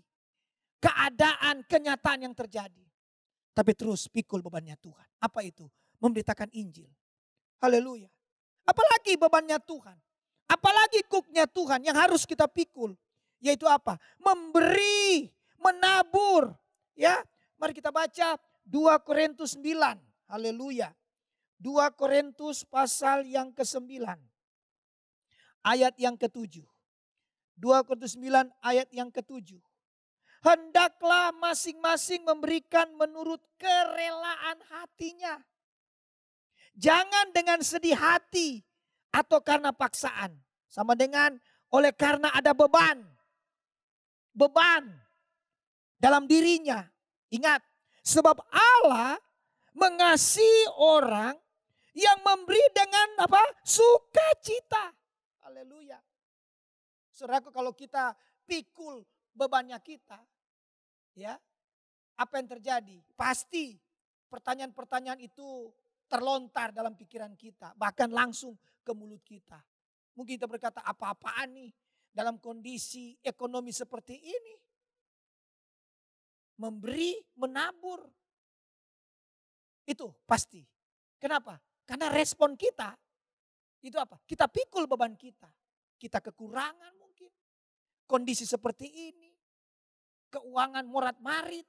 keadaan, kenyataan yang terjadi. Tapi terus pikul bebannya Tuhan. Apa itu? Memberitakan Injil. Haleluya. Apalagi bebannya Tuhan. Apalagi cooknya Tuhan yang harus kita pikul. Yaitu apa? Memberi, menabur. Ya, mari kita baca 2 Korintus 9. Haleluya. 2 Korintus pasal yang ke-9. Ayat yang ke-7. 2 Korintus 9 ayat yang ke-7. Hendaklah masing-masing memberikan menurut kerelaan hatinya. Jangan dengan sedih hati atau karena paksaan. Sama dengan oleh karena ada beban. Beban dalam dirinya. Ingat, sebab Allah mengasihi orang yang memberi dengan apa? Sukacita. Haleluya. Saudaraku, kalau kita pikul bebannya kita, ya, apa yang terjadi? Pasti pertanyaan-pertanyaan itu terlontar dalam pikiran kita, bahkan langsung ke mulut kita. Mungkin kita berkata, apa-apaan nih dalam kondisi ekonomi seperti ini? Memberi, menabur. Itu pasti. Kenapa? Karena respon kita itu apa? Kita pikul beban kita. Kita kekurangan mungkin. Kondisi seperti ini. Keuangan morat-marit.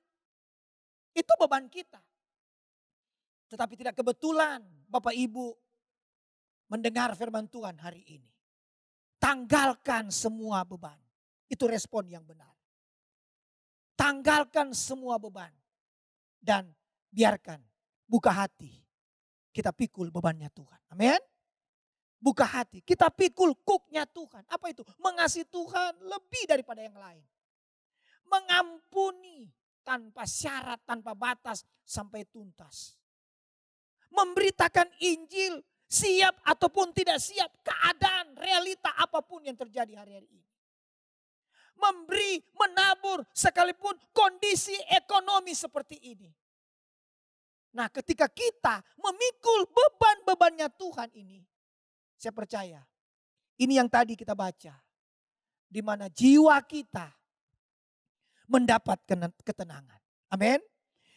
Itu beban kita. Tetapi tidak kebetulan Bapak Ibu mendengar firman Tuhan hari ini. Tanggalkan semua beban. Itu respon yang benar. Tanggalkan semua beban. Dan biarkan, buka hati. Kita pikul bebannya Tuhan. Amin. Buka hati. Kita pikul cooknya Tuhan. Apa itu? Mengasihi Tuhan lebih daripada yang lain. Mengampuni tanpa syarat, tanpa batas sampai tuntas. Memberitakan Injil siap ataupun tidak siap. Keadaan, realita apapun yang terjadi hari-hari ini. Memberi, menabur sekalipun kondisi ekonomi seperti ini. Nah, ketika kita memikul beban-bebannya Tuhan ini, saya percaya ini yang tadi kita baca, di mana jiwa kita mendapat ketenangan. Amin.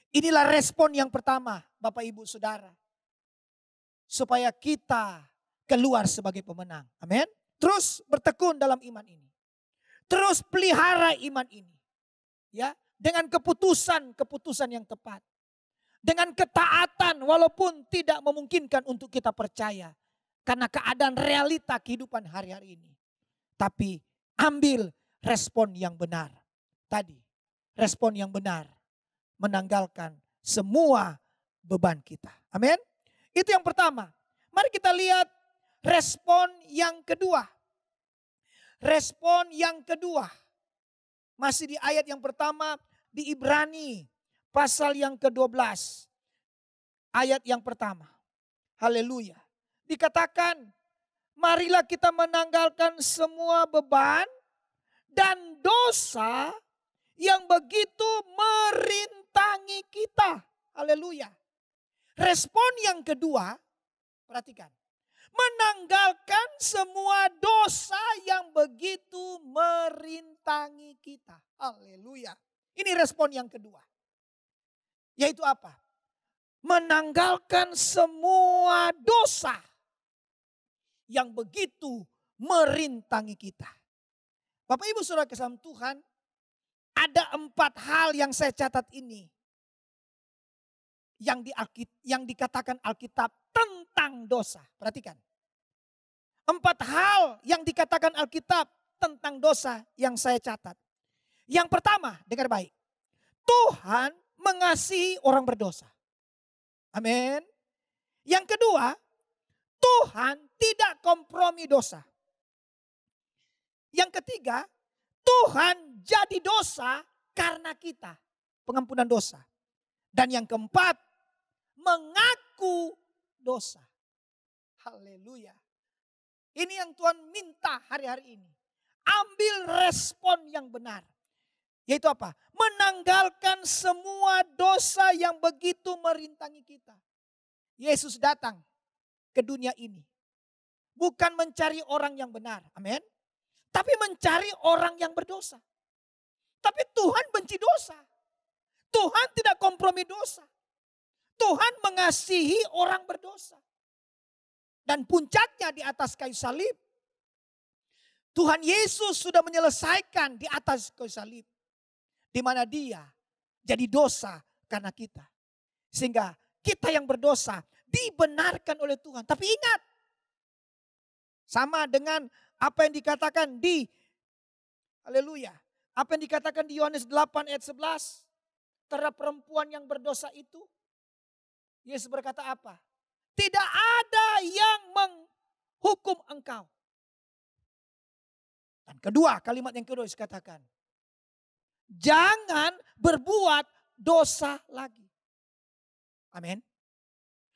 Inilah respon yang pertama, Bapak Ibu Saudara, supaya kita keluar sebagai pemenang. Amin. Terus bertekun dalam iman ini. Terus pelihara iman ini. Ya, dengan keputusan yang tepat. Dengan ketaatan walaupun tidak memungkinkan untuk kita percaya. Karena keadaan realita kehidupan hari-hari ini. Tapi ambil respon yang benar. Tadi respon yang benar menanggalkan semua beban kita. Amin. Itu yang pertama. Mari kita lihat respon yang kedua. Respon yang kedua. Masih di ayat yang pertama di Ibrani pasal yang ke-12. Ayat yang pertama. Haleluya. Dikatakan, marilah kita menanggalkan semua beban dan dosa yang begitu merintangi kita. Haleluya. Respon yang kedua, perhatikan. Menanggalkan semua dosa yang begitu merintangi kita. Haleluya. Ini respon yang kedua. Yaitu apa? Menanggalkan semua dosa yang begitu merintangi kita. Bapak Ibu Saudara kasih Tuhan, ada 4 hal yang saya catat ini. Yang dikatakan Alkitab tentang dosa. Perhatikan. 4 hal yang dikatakan Alkitab tentang dosa yang saya catat. Yang pertama, dengar baik. Tuhan mengasihi orang berdosa. Amin. Yang kedua, Tuhan tidak kompromi dosa. Yang ketiga, Tuhan jadi dosa karena kita. Pengampunan dosa. Dan yang keempat, mengaku dosa. Haleluya. Ini yang Tuhan minta hari-hari ini. Ambil respon yang benar. Yaitu apa? Menanggalkan semua dosa yang begitu merintangi kita. Yesus datang ke dunia ini. Bukan mencari orang yang benar. Amin. Tapi mencari orang yang berdosa. Tapi Tuhan benci dosa. Tuhan tidak kompromi dosa. Tuhan mengasihi orang berdosa. Dan puncaknya di atas kayu salib. Tuhan Yesus sudah menyelesaikan di atas kayu salib. Di mana dia jadi dosa karena kita. Sehingga kita yang berdosa dibenarkan oleh Tuhan. Tapi ingat. Sama dengan apa yang dikatakan di haleluya. Apa yang dikatakan di Yohanes 8 ayat 11. Terhadap perempuan yang berdosa itu. Yesus berkata apa? Tidak ada yang menghukum engkau. Dan kedua, kalimat yang kedua dikatakan. Jangan berbuat dosa lagi. Amin.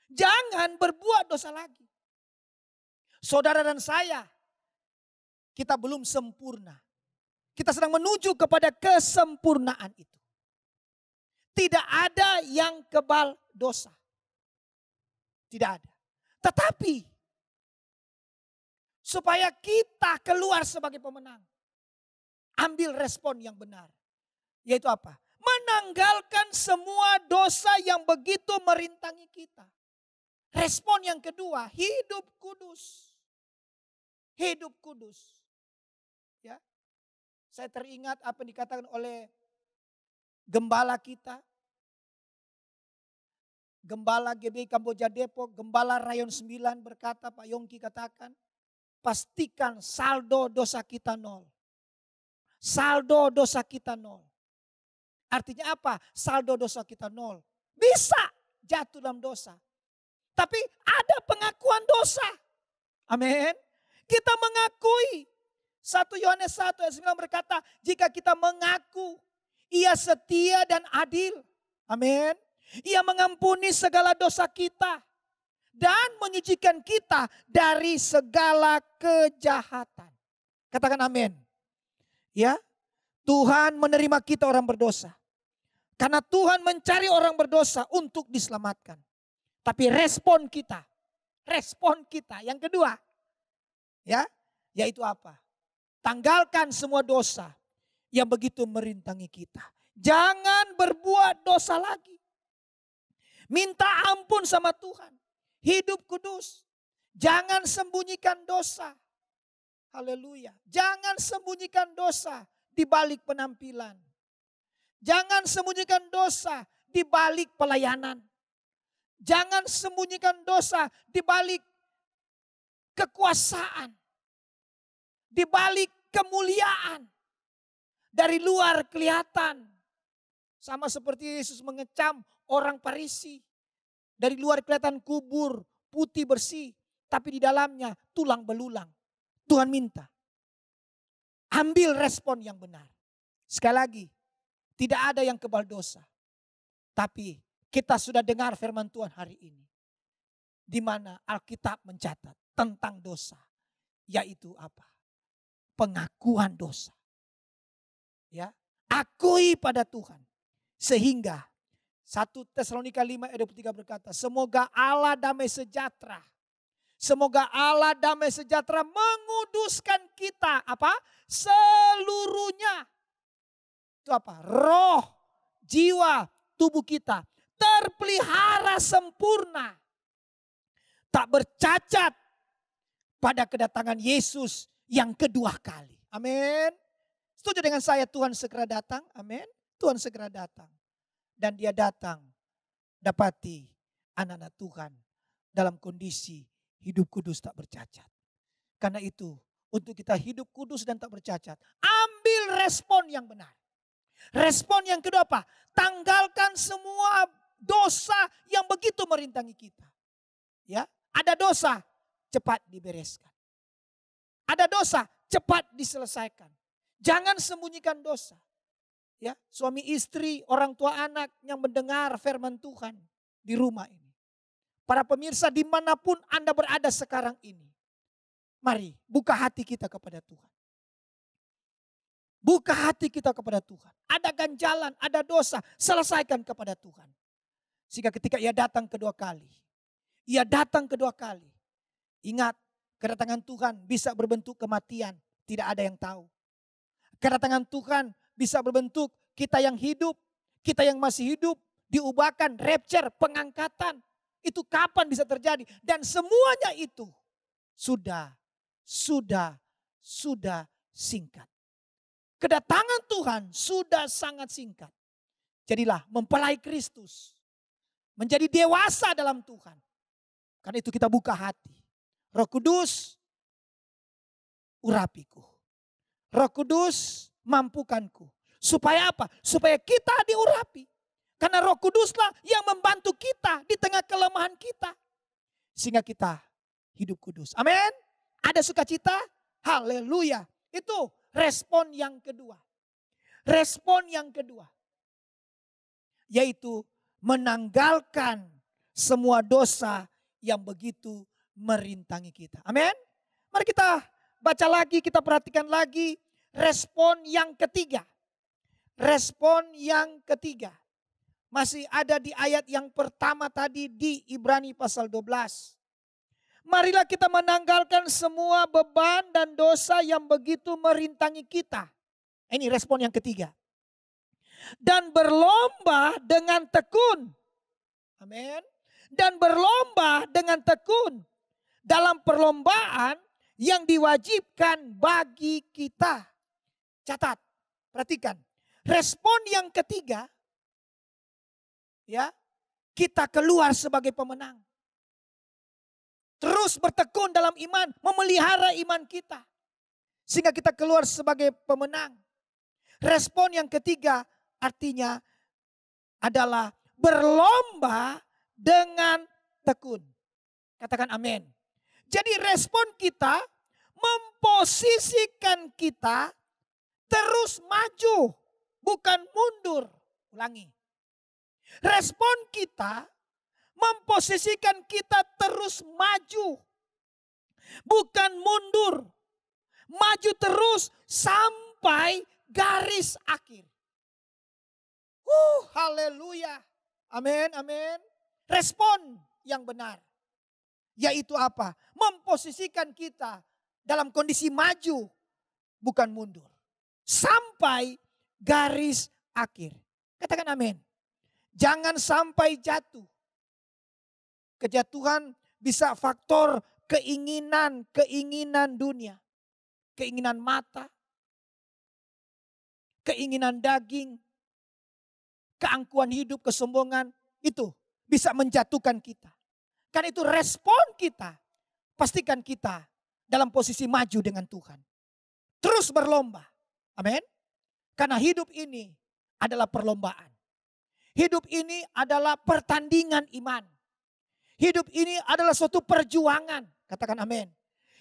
Jangan berbuat dosa lagi. Saudara dan saya, kita belum sempurna. Kita sedang menuju kepada kesempurnaan itu. Tidak ada yang kebal dosa. Tidak ada. Tetapi supaya kita keluar sebagai pemenang. Ambil respon yang benar. Yaitu apa? Menanggalkan semua dosa yang begitu merintangi kita. Respon yang kedua, hidup kudus. Hidup kudus. Ya. Saya teringat apa yang dikatakan oleh gembala kita. Gembala GBI Kamboja Depok, Gembala Rayon 9 berkata, Pak Yongki katakan, pastikan saldo dosa kita 0. Saldo dosa kita 0. Artinya apa? Saldo dosa kita 0. Bisa jatuh dalam dosa. Tapi ada pengakuan dosa. Amin. Kita mengakui. 1 Yohanes 1 ayat 9 berkata, jika kita mengaku, ia setia dan adil. Amin. Ia mengampuni segala dosa kita dan menyucikan kita dari segala kejahatan. Katakan amin. Ya, Tuhan menerima kita orang berdosa. Karena Tuhan mencari orang berdosa untuk diselamatkan. Tapi respon kita yang kedua, ya, yaitu apa? Tanggalkan semua dosa yang begitu merintangi kita. Jangan berbuat dosa lagi. Minta ampun sama Tuhan. Hidup kudus. Jangan sembunyikan dosa. Haleluya. Jangan sembunyikan dosa di balik penampilan. Jangan sembunyikan dosa di balik pelayanan. Jangan sembunyikan dosa di balik kekuasaan. Di balik kemuliaan. Dari luar kelihatan. Sama seperti Yesus mengecam orang Farisi. Dari luar kelihatan kubur, putih bersih. Tapi di dalamnya tulang belulang. Tuhan minta. Ambil respon yang benar. Sekali lagi, tidak ada yang kebal dosa. Tapi kita sudah dengar firman Tuhan hari ini. Di mana Alkitab mencatat tentang dosa. Yaitu apa? Pengakuan dosa. Ya, akui pada Tuhan. Sehingga 1 Tesalonika 5 ayat 23 berkata, semoga Allah damai sejahtera. Semoga Allah damai sejahtera menguduskan kita apa? Seluruhnya. Itu apa? Roh, jiwa, tubuh kita terpelihara sempurna. Tak bercacat pada kedatangan Yesus yang kedua kali. Amin. Setuju dengan saya, Tuhan segera datang? Amin. Tuhan segera datang. Dan dia datang dapati anak-anak Tuhan dalam kondisi hidup kudus tak bercacat. Karena itu untuk kita hidup kudus dan tak bercacat, ambil respon yang benar. Respon yang kedua apa? Tanggalkan semua dosa yang begitu merintangi kita. Ya, ada dosa, cepat dibereskan. Ada dosa, cepat diselesaikan. Jangan sembunyikan dosa. Ya, suami istri, orang tua anak yang mendengar firman Tuhan di rumah ini. Para pemirsa dimanapun Anda berada sekarang ini. Mari buka hati kita kepada Tuhan. Buka hati kita kepada Tuhan. Ada ganjalan, ada dosa, selesaikan kepada Tuhan. Sehingga ketika ia datang kedua kali. Ia datang kedua kali. Ingat, kedatangan Tuhan bisa berbentuk kematian. Tidak ada yang tahu. Kedatangan Tuhan bisa berbentuk kita yang hidup, kita yang masih hidup, diubahkan, rapture, pengangkatan. Itu kapan bisa terjadi? Dan semuanya itu sudah singkat. Kedatangan Tuhan sudah sangat singkat. Jadilah mempelai Kristus. Menjadi dewasa dalam Tuhan. Karena itu kita buka hati. Roh Kudus, urapiku. Roh Kudus, mampukanku. Supaya apa? Supaya kita diurapi. Karena Roh Kuduslah yang membantu kita di tengah kelemahan kita. Sehingga kita hidup kudus. Amin. Ada sukacita? Haleluya. Itu respon yang kedua. Respon yang kedua. Yaitu menanggalkan semua dosa yang begitu merintangi kita. Amin. Mari kita baca lagi, kita perhatikan lagi respon yang ketiga. Respon yang ketiga. Masih ada di ayat yang pertama tadi di Ibrani pasal 12. Marilah kita menanggalkan semua beban dan dosa yang begitu merintangi kita. Ini respon yang ketiga. Dan berlomba dengan tekun. Amin. Dan berlomba dengan tekun dalam perlombaan yang diwajibkan bagi kita. Catat, perhatikan. Respon yang ketiga, ya, kita keluar sebagai pemenang. Terus bertekun dalam iman, memelihara iman kita. Sehingga kita keluar sebagai pemenang. Respon yang ketiga artinya adalah berlomba dengan tekun. Katakan amin. Jadi respon kita memposisikan kita terus maju, bukan mundur. Ulangi. Respon kita memposisikan kita terus maju, bukan mundur. Maju terus sampai garis akhir. Haleluya. Amin, amin. Respon yang benar. Yaitu apa? Memposisikan kita dalam kondisi maju, bukan mundur. Sampai garis akhir. Katakan amin. Jangan sampai jatuh. Kejatuhan bisa faktor keinginan dunia. Keinginan mata. Keinginan daging. Keangkuhan hidup, kesombongan. Itu bisa menjatuhkan kita. Karena itu respon kita. Pastikan kita dalam posisi maju dengan Tuhan. Terus berlomba. Amin. Karena hidup ini adalah perlombaan. Hidup ini adalah pertandingan iman. Hidup ini adalah suatu perjuangan. Katakan amin.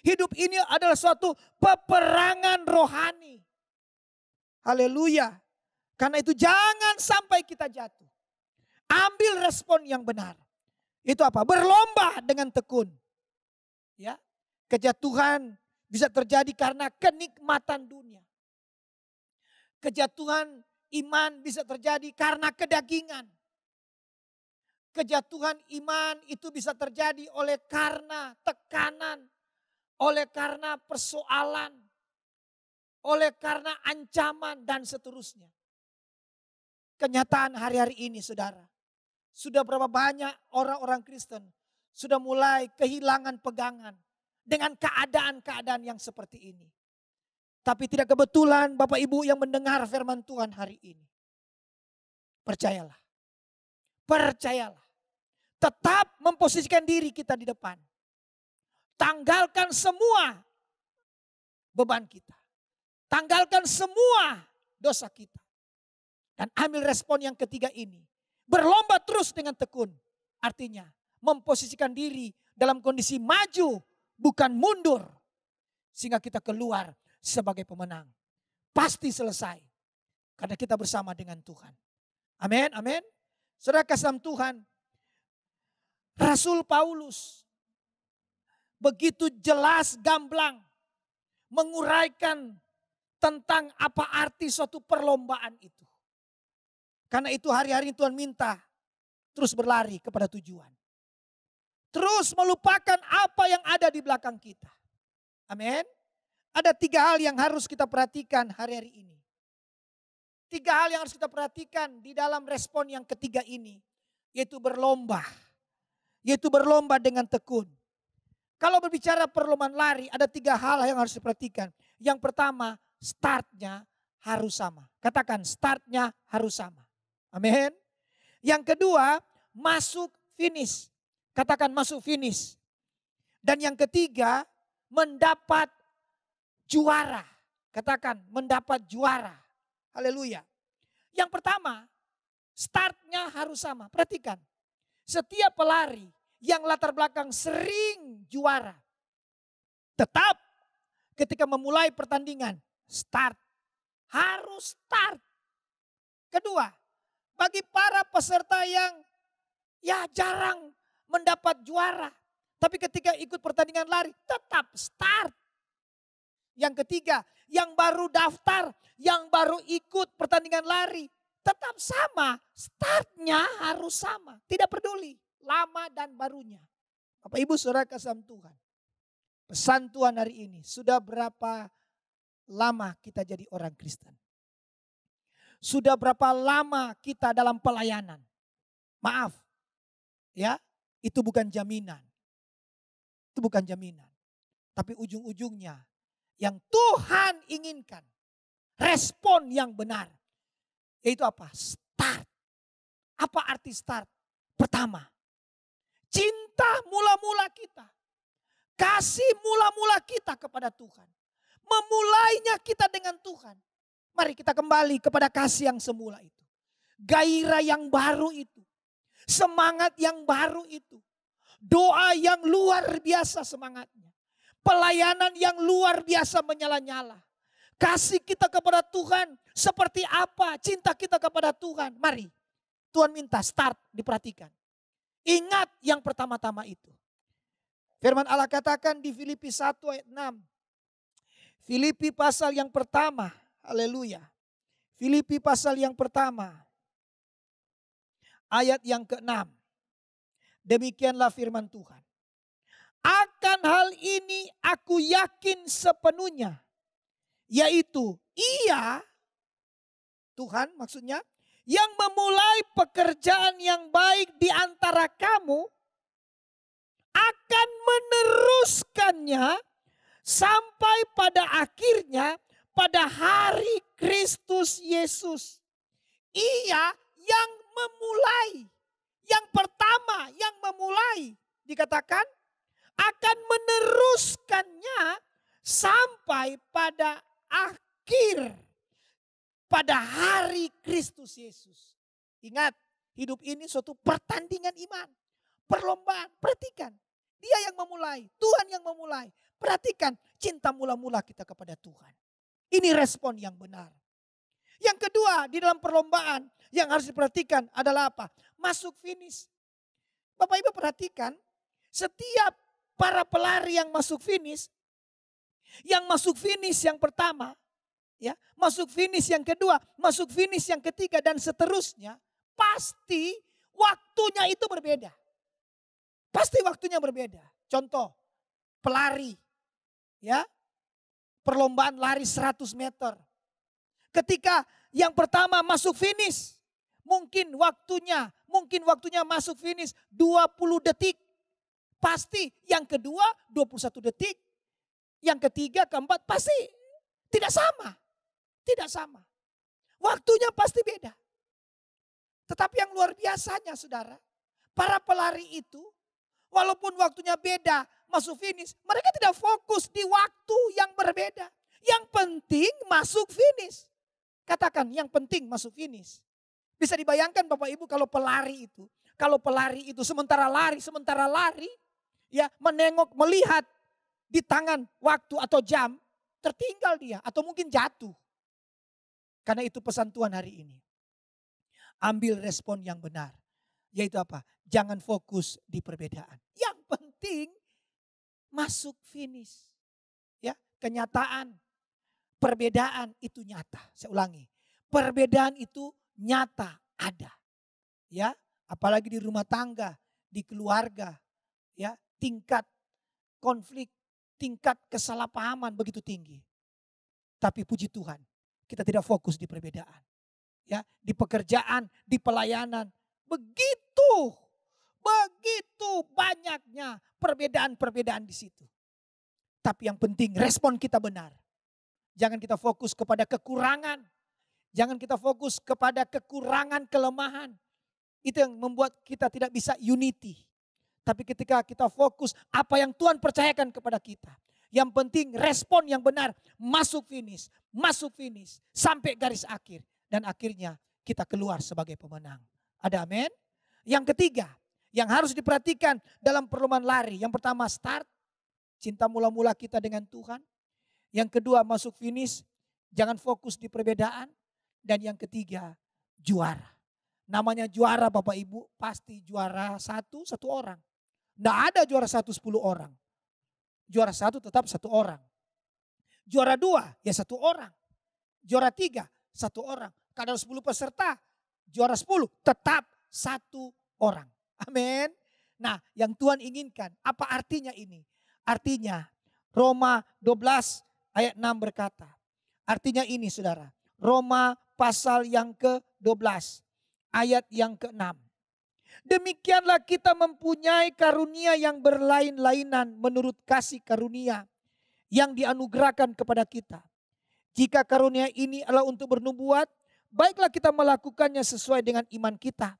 Hidup ini adalah suatu peperangan rohani. Haleluya. Karena itu jangan sampai kita jatuh. Ambil respon yang benar. Itu apa? Berlomba dengan tekun. Ya, kejatuhan bisa terjadi karena kenikmatan dunia. Kejatuhan iman bisa terjadi karena kedagingan. Kejatuhan iman itu bisa terjadi oleh karena tekanan, oleh karena persoalan, oleh karena ancaman dan seterusnya. Kenyataan hari-hari ini saudara, sudah berapa banyak orang-orang Kristen sudah mulai kehilangan pegangan dengan keadaan-keadaan yang seperti ini. Tapi tidak kebetulan Bapak Ibu yang mendengar firman Tuhan hari ini. Percayalah. Percayalah. Tetap memposisikan diri kita di depan. Tanggalkan semua beban kita. Tanggalkan semua dosa kita. Dan ambil respon yang ketiga ini. Berlomba terus dengan tekun. Artinya memposisikan diri dalam kondisi maju bukan mundur. Sehingga kita keluar sebagai pemenang. Pasti selesai. Karena kita bersama dengan Tuhan. Amin, amin. Saudara kasih Tuhan. Rasul Paulus begitu jelas gamblang menguraikan tentang apa arti suatu perlombaan itu. Karena itu hari-hari Tuhan minta terus berlari kepada tujuan. Terus melupakan apa yang ada di belakang kita. Amin. Ada 3 hal yang harus kita perhatikan hari-hari ini. 3 hal yang harus kita perhatikan di dalam respon yang ketiga ini. Yaitu berlomba. Yaitu berlomba dengan tekun. Kalau berbicara perlombaan lari ada 3 hal yang harus diperhatikan. Yang pertama startnya harus sama. Katakan startnya harus sama. Amin. Yang kedua masuk finish. Katakan masuk finish. Dan yang ketiga mendapat juara. Katakan mendapat juara. Haleluya. Yang pertama startnya harus sama. Perhatikan. Setiap pelari yang latar belakang sering juara. Tetap ketika memulai pertandingan start. Harus start. Kedua, bagi para peserta yang jarang mendapat juara. Tapi ketika ikut pertandingan lari tetap start. Yang ketiga, yang baru daftar, yang baru ikut pertandingan lari. Tetap sama, startnya harus sama. Tidak peduli lama dan barunya. Bapak Ibu Saudara kasih Tuhan. Pesan Tuhan hari ini, sudah berapa lama kita jadi orang Kristen? Sudah berapa lama kita dalam pelayanan? Maaf, ya, itu bukan jaminan. Itu bukan jaminan. Tapi ujung-ujungnya yang Tuhan inginkan, respon yang benar. Yaitu apa? Start. Apa arti start? Pertama, cinta mula-mula kita. Kasih mula-mula kita kepada Tuhan. Memulainya kita dengan Tuhan. Mari kita kembali kepada kasih yang semula itu. Gairah yang baru itu. Semangat yang baru itu. Doa yang luar biasa semangatnya. Pelayanan yang luar biasa menyala-nyala. Kasih kita kepada Tuhan seperti apa cinta kita kepada Tuhan. Mari Tuhan minta start diperhatikan. Ingat yang pertama-tama itu. Firman Allah katakan di Filipi 1 ayat 6. Filipi pasal yang pertama. Haleluya. Filipi pasal yang pertama. Ayat yang ke-6. Demikianlah firman Tuhan. Akan hal ini aku yakin sepenuhnya. Yaitu Ia, Tuhan maksudnya, yang memulai pekerjaan yang baik di antara kamu akan meneruskannya sampai pada akhirnya pada hari Kristus Yesus. Ia yang memulai, yang pertama yang memulai dikatakan akan meneruskannya sampai pada akhir pada hari Kristus Yesus. Ingat, hidup ini suatu pertandingan iman, perlombaan. Perhatikan, Dia yang memulai, Tuhan yang memulai. Perhatikan cinta mula-mula kita kepada Tuhan. Ini respon yang benar. Yang kedua di dalam perlombaan yang harus diperhatikan adalah apa? Masuk finish. Bapak Ibu perhatikan, setiap para pelari yang masuk finish yang pertama, ya, masuk finish yang kedua, masuk finish yang ketiga dan seterusnya, pasti waktunya itu berbeda. Pasti waktunya berbeda. Contoh, pelari, ya, perlombaan lari 100 meter. Ketika yang pertama masuk finish, mungkin waktunya masuk finish 20 detik. Pasti yang kedua 21 detik. Yang ketiga, keempat pasti tidak sama. Tidak sama. Waktunya pasti beda. Tetapi yang luar biasanya saudara, para pelari itu walaupun waktunya beda masuk finish, mereka tidak fokus di waktu yang berbeda. Yang penting masuk finish. Katakan yang penting masuk finish. Bisa dibayangkan Bapak Ibu kalau pelari itu sementara lari, ya menengok, melihat di tangan waktu atau jam, tertinggal dia atau mungkin jatuh. Karena itu pesan Tuhan hari ini. Ambil respon yang benar. Yaitu apa? Jangan fokus di perbedaan. Yang penting masuk finish. Ya, kenyataan. Perbedaan itu nyata. Saya ulangi. Perbedaan itu nyata ada. Ya, apalagi di rumah tangga, di keluarga, ya, tingkat konflik, tingkat kesalahpahaman begitu tinggi. Tapi puji Tuhan, kita tidak fokus di perbedaan. Ya, di pekerjaan, di pelayanan, begitu banyaknya perbedaan-perbedaan di situ. Tapi yang penting respon kita benar. Jangan kita fokus kepada kekurangan. Jangan kita fokus kepada kekurangan, kelemahan. Itu yang membuat kita tidak bisa unity. Tapi ketika kita fokus apa yang Tuhan percayakan kepada kita. Yang penting respon yang benar, masuk finish, sampai garis akhir. Dan akhirnya kita keluar sebagai pemenang. Ada amin? Yang ketiga, yang harus diperhatikan dalam perlombaan lari. Yang pertama start, cinta mula-mula kita dengan Tuhan. Yang kedua masuk finish, jangan fokus di perbedaan. Dan yang ketiga juara. Namanya juara Bapak Ibu pasti juara satu orang. Tidak ada juara 10 orang. Juara 1 tetap 1 orang. Juara 2 ya 1 orang. Juara 3 1 orang. Kadang 10 peserta juara 10 tetap 1 orang. Amin. Nah yang Tuhan inginkan apa artinya ini? Artinya Roma 12 ayat 6 berkata. Artinya ini saudara. Roma pasal yang ke-12 ayat yang ke-6. Demikianlah kita mempunyai karunia yang berlain-lainan menurut kasih karunia yang dianugerahkan kepada kita. Jika karunia ini adalah untuk bernubuat, baiklah kita melakukannya sesuai dengan iman kita.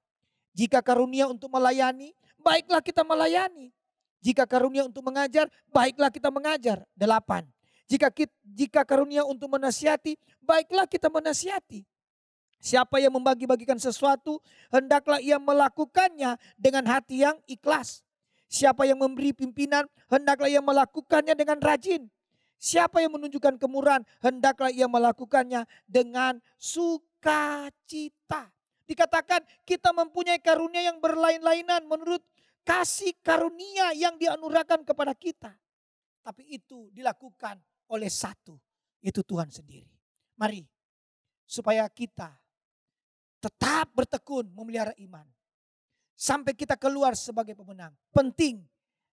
Jika karunia untuk melayani, baiklah kita melayani. Jika karunia untuk mengajar, baiklah kita mengajar. 8. Jika karunia untuk menasihati, baiklah kita menasihati. Siapa yang membagi-bagikan sesuatu, hendaklah ia melakukannya dengan hati yang ikhlas. Siapa yang memberi pimpinan, hendaklah ia melakukannya dengan rajin. Siapa yang menunjukkan kemurahan, hendaklah ia melakukannya dengan sukacita. Dikatakan kita mempunyai karunia yang berlain-lainan menurut kasih karunia yang dianugerahkan kepada kita. Tapi itu dilakukan oleh satu, itu Tuhan sendiri. Mari, supaya kita tetap bertekun memelihara iman. Sampai kita keluar sebagai pemenang. Penting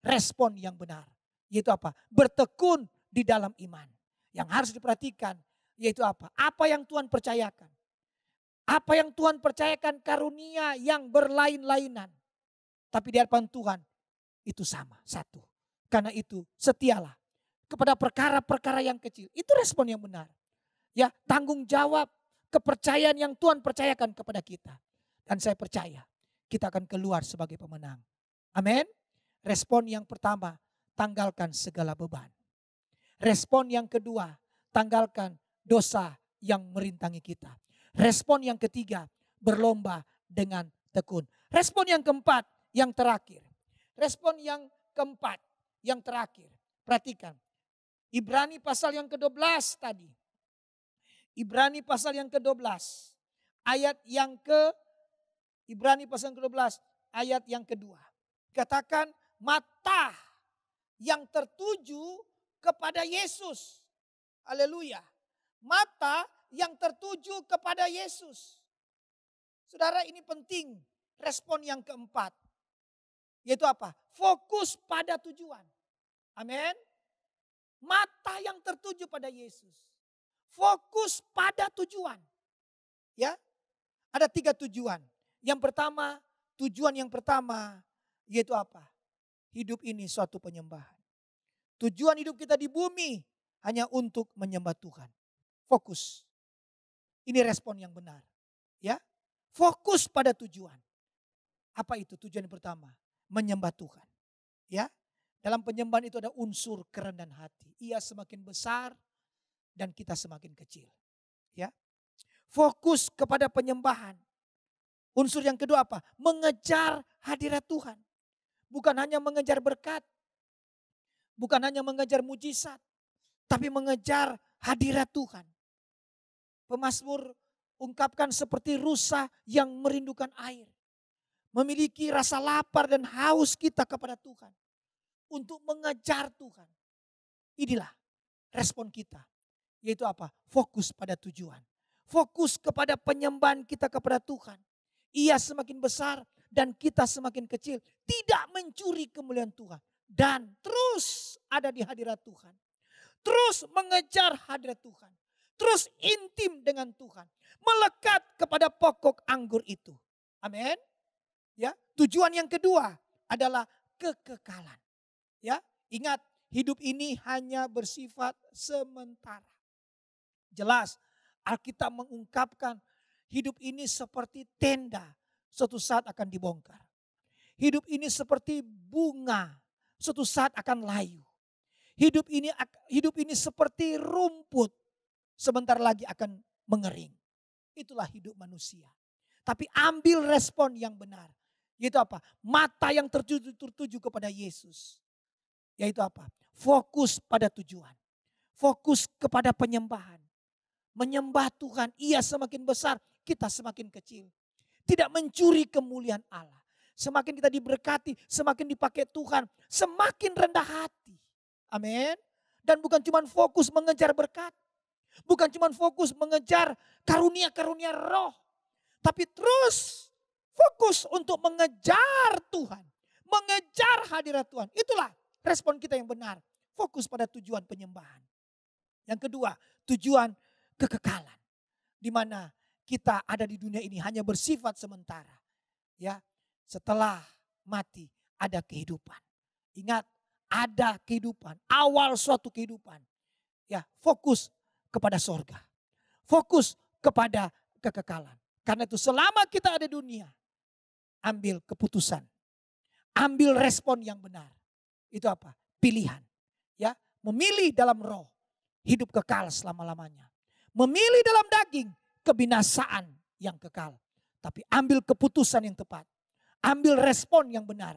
respon yang benar. Yaitu apa? Bertekun di dalam iman. Yang harus diperhatikan yaitu apa? Apa yang Tuhan percayakan. Apa yang Tuhan percayakan karunia yang berlain-lainan. Tapi di hadapan Tuhan itu sama, satu. Karena itu setialah kepada perkara-perkara yang kecil. Itu respon yang benar. Ya, tanggung jawab, kepercayaan yang Tuhan percayakan kepada kita. Dan saya percaya kita akan keluar sebagai pemenang. Amin. Respon yang pertama, tanggalkan segala beban. Respon yang kedua, tanggalkan dosa yang merintangi kita. Respon yang ketiga, berlomba dengan tekun. Respon yang keempat, yang terakhir. Respon yang keempat, yang terakhir. Perhatikan. Ibrani pasal yang ke-12 tadi. Ibrani pasal yang ke-12 ayat yang Ibrani pasal yang ke-12 ayat yang kedua. Katakan mata yang tertuju kepada Yesus. Haleluya. Mata yang tertuju kepada Yesus. Saudara, ini penting. Respon yang keempat. Yaitu apa? Fokus pada tujuan. Amin. Mata yang tertuju pada Yesus. Fokus pada tujuan. Ya. Ada 3 tujuan. Tujuan yang pertama yaitu apa? Hidup ini suatu penyembahan. Tujuan hidup kita di bumi hanya untuk menyembah Tuhan. Fokus. Ini respon yang benar. Ya. Fokus pada tujuan. Apa itu tujuan yang pertama? Menyembah Tuhan. Ya. Dalam penyembahan itu ada unsur kerendahan hati. Ia semakin besar dan kita semakin kecil. Ya. Fokus kepada penyembahan. Unsur yang kedua apa? Mengejar hadirat Tuhan. Bukan hanya mengejar berkat. Bukan hanya mengejar mujizat. Tapi mengejar hadirat Tuhan. Pemazmur ungkapkan seperti rusa yang merindukan air. Memiliki rasa lapar dan haus kita kepada Tuhan. Untuk mengejar Tuhan. Inilah respon kita. Yaitu apa? Fokus pada tujuan. Fokus kepada penyembahan kita kepada Tuhan. Ia semakin besar dan kita semakin kecil. Tidak mencuri kemuliaan Tuhan. Dan terus ada di hadirat Tuhan. Terus mengejar hadirat Tuhan. Terus intim dengan Tuhan. Melekat kepada pokok anggur itu. Amin. Ya, tujuan yang kedua adalah kekekalan. Ya, ingat hidup ini hanya bersifat sementara. Jelas Alkitab mengungkapkan hidup ini seperti tenda, suatu saat akan dibongkar. Hidup ini seperti bunga, suatu saat akan layu. Hidup ini seperti rumput, sebentar lagi akan mengering. Itulah hidup manusia. Tapi ambil respon yang benar. Yaitu apa? Mata yang tertuju kepada Yesus. Yaitu apa? Fokus pada tujuan. Fokus kepada penyembahan. Menyembah Tuhan, ia semakin besar, kita semakin kecil. Tidak mencuri kemuliaan Allah. Semakin kita diberkati, semakin dipakai Tuhan, semakin rendah hati. Amin. Dan bukan cuma fokus mengejar berkat. Bukan cuma fokus mengejar karunia-karunia roh. Tapi terus fokus untuk mengejar Tuhan. Mengejar hadirat Tuhan. Itulah respon kita yang benar. Fokus pada tujuan penyembahan. Yang kedua, tujuan kekekalan. Di mana kita ada di dunia ini hanya bersifat sementara. Ya, setelah mati ada kehidupan. Ingat, ada kehidupan, awal suatu kehidupan. Ya, fokus kepada sorga. Fokus kepada kekekalan. Karena itu selama kita ada di dunia, ambil keputusan. Ambil respon yang benar. Itu apa? Pilihan. Ya, memilih dalam roh, hidup kekal selama-lamanya. Memilih dalam daging, kebinasaan yang kekal. Tapi ambil keputusan yang tepat. Ambil respon yang benar.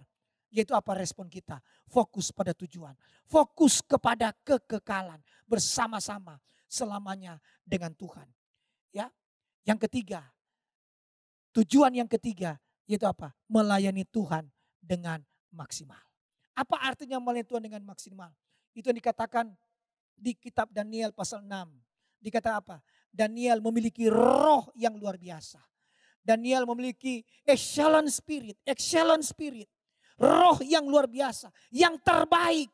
Yaitu apa respon kita? Fokus pada tujuan. Fokus kepada kekekalan. Bersama-sama selamanya dengan Tuhan. Ya. Yang ketiga. Tujuan yang ketiga. Yaitu apa? Melayani Tuhan dengan maksimal. Apa artinya melayani Tuhan dengan maksimal? Itu yang dikatakan di kitab Daniel pasal 6. Dikata apa? Daniel memiliki roh yang luar biasa. Daniel memiliki excellent spirit. Roh yang luar biasa, yang terbaik.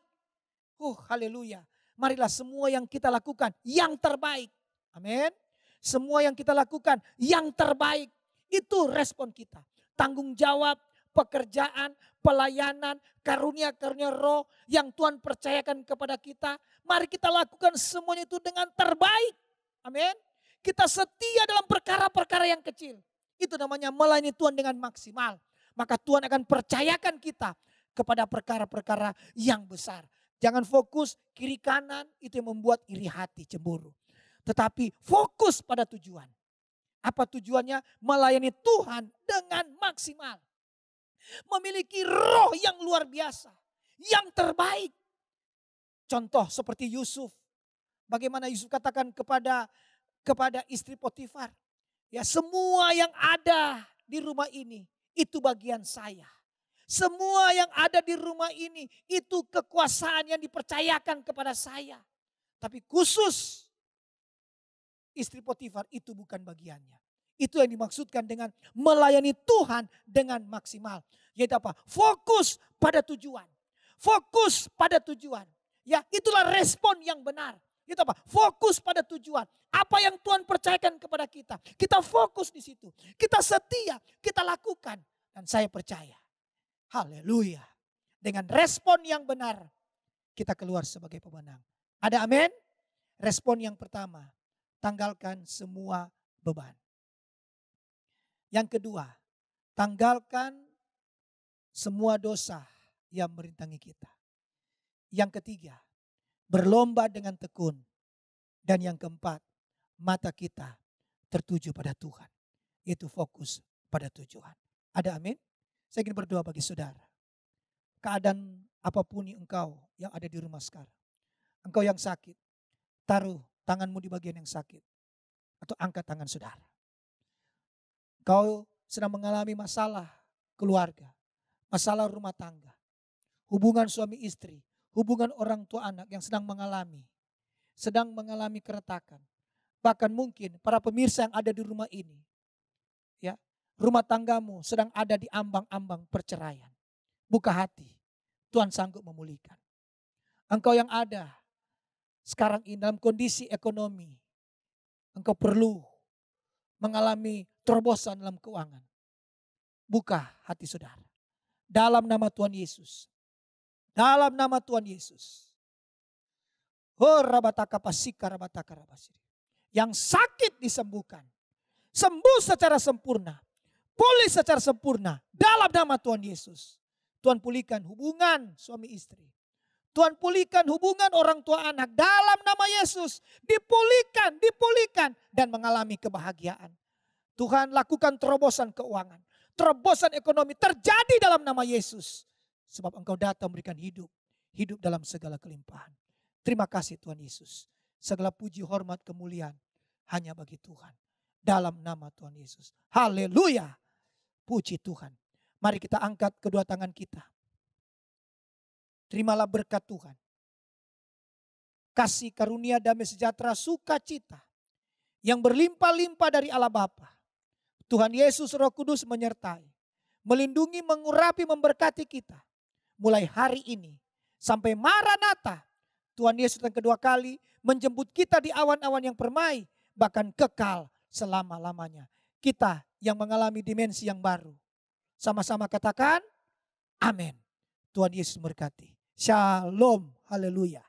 Haleluya. Marilah semua yang kita lakukan yang terbaik. Amin. Semua yang kita lakukan yang terbaik. Itu respon kita. Tanggung jawab, pekerjaan, pelayanan, karunia-karunia roh yang Tuhan percayakan kepada kita. Mari kita lakukan semuanya itu dengan terbaik. Amin. Kita setia dalam perkara-perkara yang kecil. Itu namanya melayani Tuhan dengan maksimal. Maka Tuhan akan percayakan kita kepada perkara-perkara yang besar. Jangan fokus kiri kanan, itu yang membuat iri hati, cemburu. Tetapi fokus pada tujuan. Apa tujuannya? Melayani Tuhan dengan maksimal. Memiliki roh yang luar biasa. Yang terbaik. Contoh seperti Yusuf. Bagaimana Yusuf katakan kepada kepada istri Potifar. Ya, semua yang ada di rumah ini itu bagian saya. Semua yang ada di rumah ini itu kekuasaan yang dipercayakan kepada saya. Tapi khusus istri Potifar itu bukan bagiannya. Itu yang dimaksudkan dengan melayani Tuhan dengan maksimal. Yaitu apa? Fokus pada tujuan. Fokus pada tujuan. Ya, itulah respon yang benar. Itu apa? Fokus pada tujuan. Apa yang Tuhan percayakan kepada kita. Kita fokus di situ. Kita setia, kita lakukan. Dan saya percaya. Haleluya. Dengan respon yang benar, kita keluar sebagai pemenang. Ada amin? Respon yang pertama, tanggalkan semua beban. Yang kedua, tanggalkan semua dosa yang merintangi kita. Yang ketiga, berlomba dengan tekun. Dan yang keempat, mata kita tertuju pada Tuhan. Itu fokus pada tujuan. Ada amin? Saya ingin berdoa bagi saudara. Keadaan apapun engkau yang ada di rumah sekarang. Engkau yang sakit, taruh tanganmu di bagian yang sakit. Atau angkat tangan saudara. Kau sedang mengalami masalah keluarga, masalah rumah tangga, hubungan suami istri, hubungan orang tua anak yang sedang mengalami keretakan. Bahkan mungkin para pemirsa yang ada di rumah ini, ya, rumah tanggamu sedang ada di ambang-ambang perceraian. Buka hati, Tuhan sanggup memulihkan. Engkau yang ada sekarang ini dalam kondisi ekonomi, engkau perlu mengalami terobosan dalam keuangan. Buka hati saudara. Dalam nama Tuhan Yesus. Dalam nama Tuhan Yesus. Yang sakit disembuhkan. Sembuh secara sempurna. Pulih secara sempurna. Dalam nama Tuhan Yesus. Tuhan pulihkan hubungan suami istri. Tuhan pulihkan hubungan orang tua anak. Dalam nama Yesus. Dipulihkan. Dan mengalami kebahagiaan. Tuhan lakukan terobosan keuangan. Terobosan ekonomi terjadi dalam nama Yesus. Sebab engkau datang memberikan hidup. Hidup dalam segala kelimpahan. Terima kasih Tuhan Yesus. Segala puji, hormat, kemuliaan hanya bagi Tuhan. Dalam nama Tuhan Yesus. Haleluya. Puji Tuhan. Mari kita angkat kedua tangan kita. Terimalah berkat Tuhan. Kasih karunia damai sejahtera sukacita yang berlimpah-limpah dari Allah Bapa. Tuhan Yesus Roh Kudus menyertai, melindungi, mengurapi, memberkati kita. Mulai hari ini sampai Maranatha, Tuhan Yesus yang kedua kali menjemput kita di awan-awan yang permai, bahkan kekal selama-lamanya. Kita yang mengalami dimensi yang baru. Sama-sama katakan, amin. Tuhan Yesus memberkati. Shalom, haleluya.